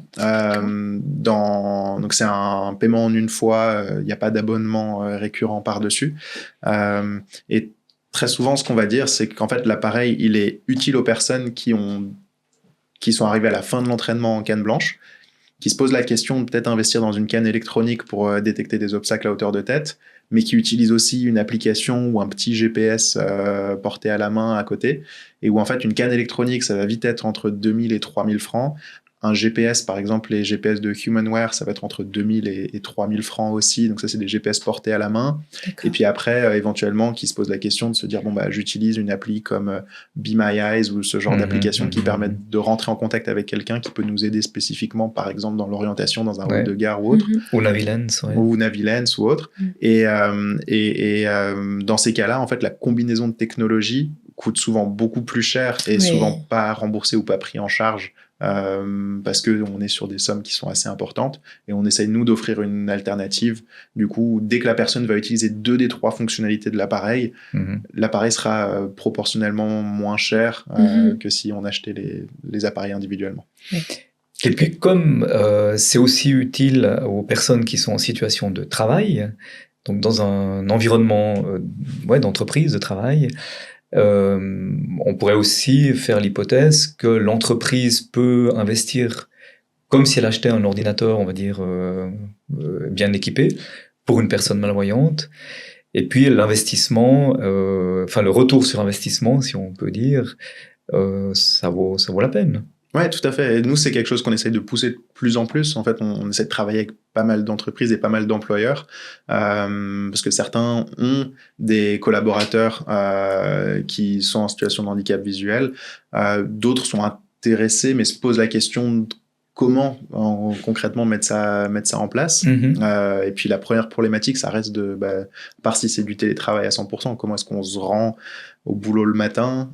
Donc c'est un paiement en une fois, il n'y a pas d'abonnement récurrent par-dessus. Et très souvent, ce qu'on va dire, c'est qu'en fait, l'appareil, il est utile aux personnes qui sont arrivées à la fin de l'entraînement en canne blanche, qui se posent la question de peut-être investir dans une canne électronique pour détecter des obstacles à hauteur de tête, mais qui utilisent aussi une application ou un petit GPS porté à la main à côté, et où en fait une canne électronique, ça va vite être entre 2000 et 3000 francs. Un GPS, par exemple, les GPS de Humanware, ça va être entre 2000 et 3000 francs aussi. Donc ça, c'est des GPS portés à la main. D'accord. Et puis après, éventuellement, qui se pose la question de se dire, j'utilise une appli comme Be My Eyes ou ce genre d'application qui permettent de rentrer en contact avec quelqu'un qui peut nous aider spécifiquement, par exemple, dans l'orientation dans un hall de gare ou autre. Ou Navilens. Ou Navilens ou autre. Et dans ces cas-là, en fait, la combinaison de technologies coûte souvent beaucoup plus cher et souvent pas remboursé ou pas pris en charge parce qu'on est sur des sommes qui sont assez importantes et on essaye, nous, d'offrir une alternative. Du coup, dès que la personne va utiliser 2 des 3 fonctionnalités de l'appareil, l'appareil sera proportionnellement moins cher que si on achetait les appareils individuellement. Et puis, comme c'est aussi utile aux personnes qui sont en situation de travail, donc dans un environnement d'entreprise, de travail, on pourrait aussi faire l'hypothèse que l'entreprise peut investir comme si elle achetait un ordinateur, on va dire, bien équipé pour une personne malvoyante. Et puis l'investissement, le retour sur investissement, si on peut dire, ça vaut la peine. Ouais, tout à fait. Et nous, c'est quelque chose qu'on essaye de pousser de plus en plus. En fait, on essaie de travailler avec pas mal d'entreprises et pas mal d'employeurs parce que certains ont des collaborateurs qui sont en situation de handicap visuel. D'autres sont intéressés mais se posent la question de comment concrètement mettre ça en place. Et puis la première problématique, ça reste à part si c'est du télétravail à 100%, comment est-ce qu'on se rend au boulot le matin,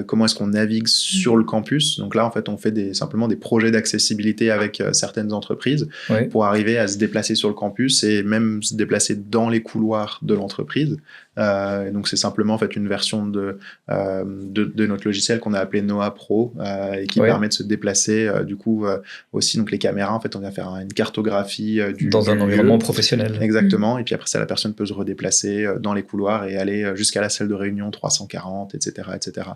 comment est-ce qu'on navigue sur le campus. Donc là, en fait, on fait simplement des projets d'accessibilité avec certaines entreprises pour arriver à se déplacer sur le campus et même se déplacer dans les couloirs de l'entreprise. Donc c'est simplement en fait une version de notre logiciel qu'on a appelé Noah Pro et qui permet de se déplacer du coup aussi. Donc les caméras, en fait, on vient faire une cartographie dans un environnement professionnel. Exactement. Et puis après ça, la personne peut se redéplacer dans les couloirs et aller jusqu'à la salle de réunion 340, etc., etc.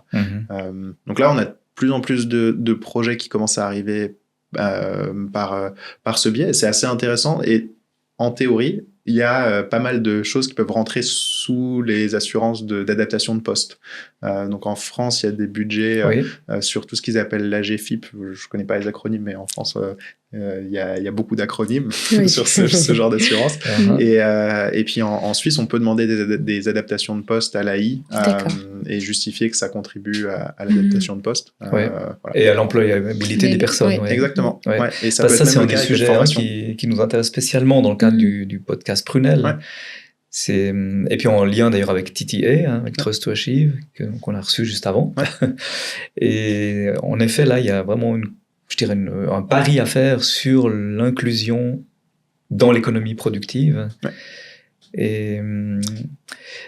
Donc là, on a de plus en plus de projets qui commencent à arriver par ce biais. C'est assez intéressant et en théorie, il y a pas mal de choses qui peuvent rentrer sous les assurances d'adaptation de poste. Donc en France, il y a des budgets sur tout ce qu'ils appellent l'AGFIP. Je ne connais pas les acronymes, mais en France, il y a beaucoup d'acronymes sur ce genre d'assurance. Et puis en Suisse, on peut demander des adaptations de poste à l'AI et justifier que ça contribue à l'adaptation de poste. Voilà. Et à l'employabilité des personnes. Exactement. Et ça c'est un des sujets qui nous intéresse spécialement dans le cadre du podcast Prunel. Et puis en lien d'ailleurs avec TTA, avec Trust to Achieve, qu'on a reçu juste avant. Et en effet, là, il y a vraiment un pari à faire sur l'inclusion dans l'économie productive. Et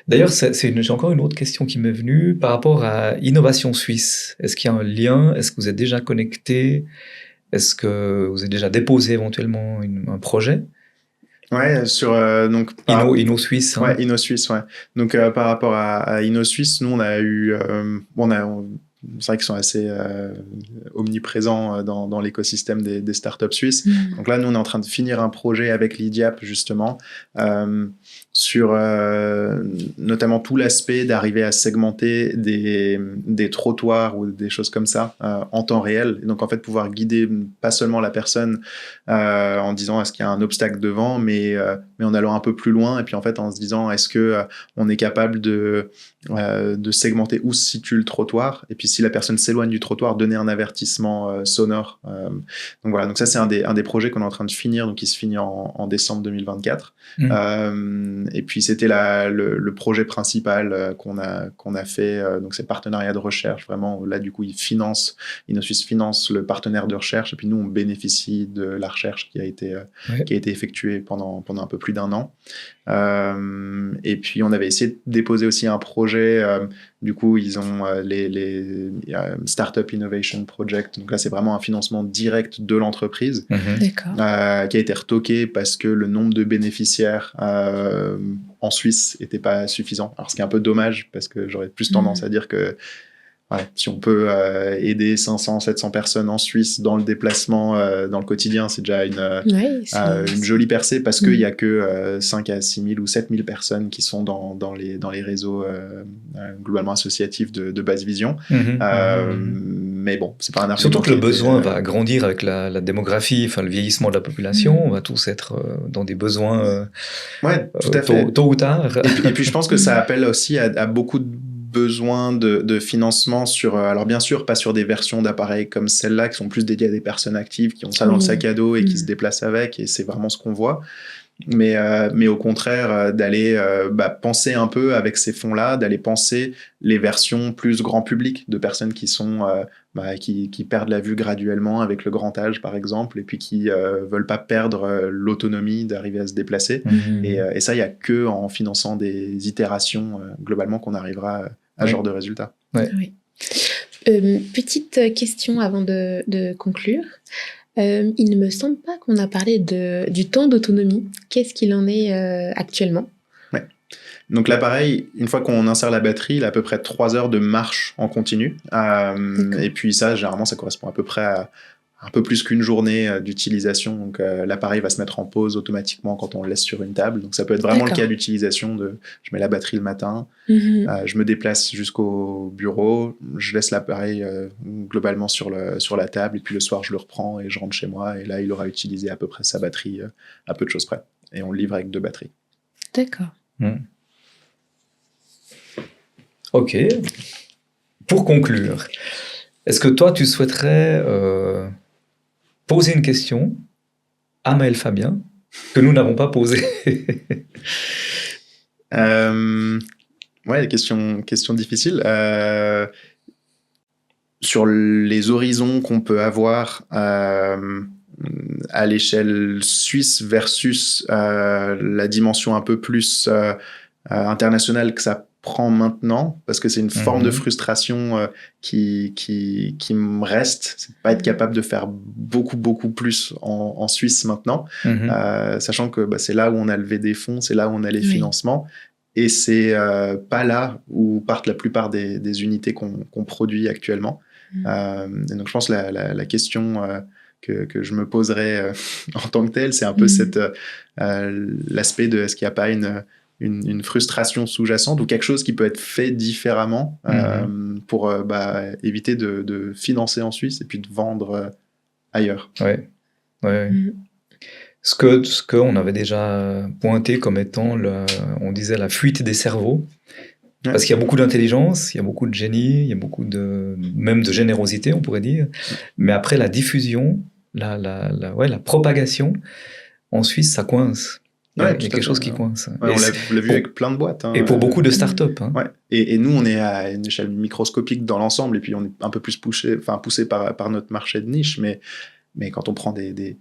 d'ailleurs, j'ai encore une autre question qui m'est venue par rapport à Innovation Suisse. Est-ce qu'il y a un lien? Est-ce que vous êtes déjà connecté? Est-ce que vous avez déjà déposé éventuellement un projet? Ouais, sur donc InnoSuisse. Ouais, InnoSuisse, ouais. Donc par rapport à InnoSuisse, nous on a eu c'est vrai qu'ils sont assez omniprésents dans l'écosystème des startups suisses. Donc là, nous, on est en train de finir un projet avec l'IDIAP, justement, sur notamment tout l'aspect d'arriver à segmenter des trottoirs ou des choses comme ça en temps réel. Et donc, en fait, pouvoir guider pas seulement la personne en disant est-ce qu'il y a un obstacle devant, mais en allant un peu plus loin. Et puis, en fait, en se disant est-ce que on est capable de segmenter où se situe le trottoir. Et puis, si la personne s'éloigne du trottoir, donner un avertissement sonore. Donc, voilà. Donc, ça, c'est un des projets qu'on est en train de finir, donc qui se finit en décembre 2024. Et puis, c'était le projet principal qu'on a fait. Donc, c'est partenariat de recherche. Vraiment, là, du coup, InnoSuisse finance le partenaire de recherche. Et puis, nous, on bénéficie de la recherche qui a été effectuée pendant un peu plus d'1 an. Et puis, on avait essayé de déposer aussi un projet. Du coup, ils ont les Startup Innovation Project. Donc là, c'est vraiment un financement direct de l'entreprise qui a été retoqué parce que le nombre de bénéficiaires en Suisse n'était pas suffisant. Alors, ce qui est un peu dommage parce que j'aurais plus tendance à dire que si on peut aider 500, 700 personnes en Suisse dans le déplacement, dans le quotidien, c'est déjà une jolie percée parce qu'il n'y a que 5 à 6 000 ou 7 000 personnes qui sont dans les réseaux globalement associatifs de Basse Vision. Mais bon, c'est pas un argument. Surtout que le besoin va grandir avec la démographie, le vieillissement de la population. On va tous être dans des besoins tout à fait. Tôt ou tard. Et puis je pense que ça appelle aussi à beaucoup de besoin de financement alors bien sûr pas sur des versions d'appareils comme celle-là qui sont plus dédiées à des personnes actives qui ont ça dans le sac à dos et qui se déplacent avec, et c'est vraiment ce qu'on voit, mais au contraire d'aller penser un peu avec ces fonds-là, d'aller penser les versions plus grand public de personnes qui sont qui perdent la vue graduellement avec le grand âge par exemple, et puis qui veulent pas perdre l'autonomie d'arriver à se déplacer. Et ça, il y a que en finançant des itérations globalement qu'on arrivera à ce genre de résultats. Petite question avant de conclure. Il ne me semble pas qu'on a parlé du temps d'autonomie. Qu'est-ce qu'il en est actuellement ? Donc l'appareil, une fois qu'on insère la batterie, il a à peu près 3 heures de marche en continu. Et puis ça, généralement, ça correspond à peu près à un peu plus qu'une journée d'utilisation. Donc l'appareil va se mettre en pause automatiquement quand on le laisse sur une table. Donc ça peut être vraiment le cas d'utilisation je mets la batterie le matin, je me déplace jusqu'au bureau, je laisse l'appareil globalement sur la table, et puis le soir je le reprends et je rentre chez moi, et là il aura utilisé à peu près sa batterie à peu de choses près. Et on le livre avec 2 batteries. D'accord. Ok. Pour conclure, est-ce que toi tu souhaiterais poser une question à Maël Fabien que nous n'avons pas posée? Question difficile. Sur les horizons qu'on peut avoir à l'échelle suisse versus la dimension un peu plus internationale que ça prend maintenant, parce que c'est une forme de frustration qui me reste, c'est de pas être capable de faire beaucoup plus en Suisse maintenant, sachant que c'est là où on a levé des fonds, c'est là où on a les financements, et c'est pas là où partent la plupart des unités qu'on produit actuellement. Et donc je pense la question que je me poserais en tant que telle, c'est un peu l'aspect de est-ce qu'il n'y a pas une frustration sous-jacente ou quelque chose qui peut être fait différemment pour éviter de financer en Suisse et puis de vendre ailleurs. Ce qu'on avait déjà pointé comme étant, on disait la fuite des cerveaux, parce qu'il y a beaucoup d'intelligence, il y a beaucoup de génie, il y a beaucoup même de générosité, on pourrait dire, mais après la diffusion, la propagation, en Suisse, ça coince. Il y a quelque chose qui coince. On l'a vu avec plein de boîtes. Et pour beaucoup de startups. Et nous, on est à une échelle microscopique dans l'ensemble, et puis on est un peu plus poussé par notre marché de niche, mais quand on prend des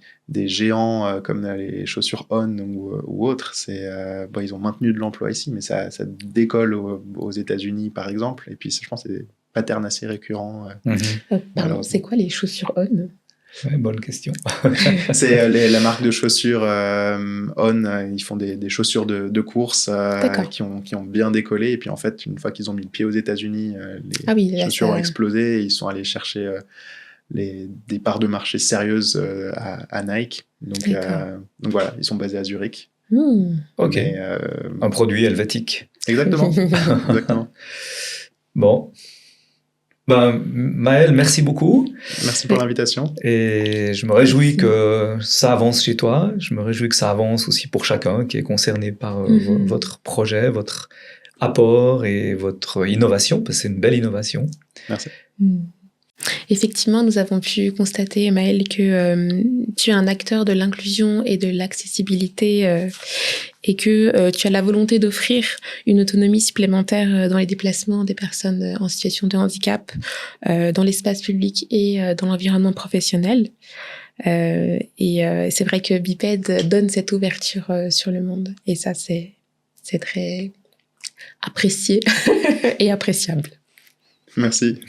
géants comme les chaussures On ou autres, ils ont maintenu de l'emploi ici, mais ça décolle aux États-Unis, par exemple, et puis je pense que c'est des patterns assez récurrents. Pardon, c'est quoi les chaussures On ? Ouais, bonne question. C'est la marque de chaussures On, ils font des chaussures de course qui ont bien décollé. Et puis en fait, une fois qu'ils ont mis le pied aux États-Unis, les chaussures ont explosé et ils sont allés chercher des parts de marché sérieuses à Nike. Donc voilà, ils sont basés à Zurich. Ok. Un produit helvétique. Exactement. Exactement. Bon. Ben, Maël, merci beaucoup. Merci pour l'invitation. Et je me réjouis que ça avance chez toi. Je me réjouis que ça avance aussi pour chacun qui est concerné par votre projet, votre apport et votre innovation, parce que c'est une belle innovation. Merci. Effectivement, nous avons pu constater, Maël, que tu es un acteur de l'inclusion et de l'accessibilité et que tu as la volonté d'offrir une autonomie supplémentaire dans les déplacements des personnes en situation de handicap, dans l'espace public et dans l'environnement professionnel. Et c'est vrai que Biped donne cette ouverture sur le monde. Et ça, c'est très apprécié et appréciable. Merci.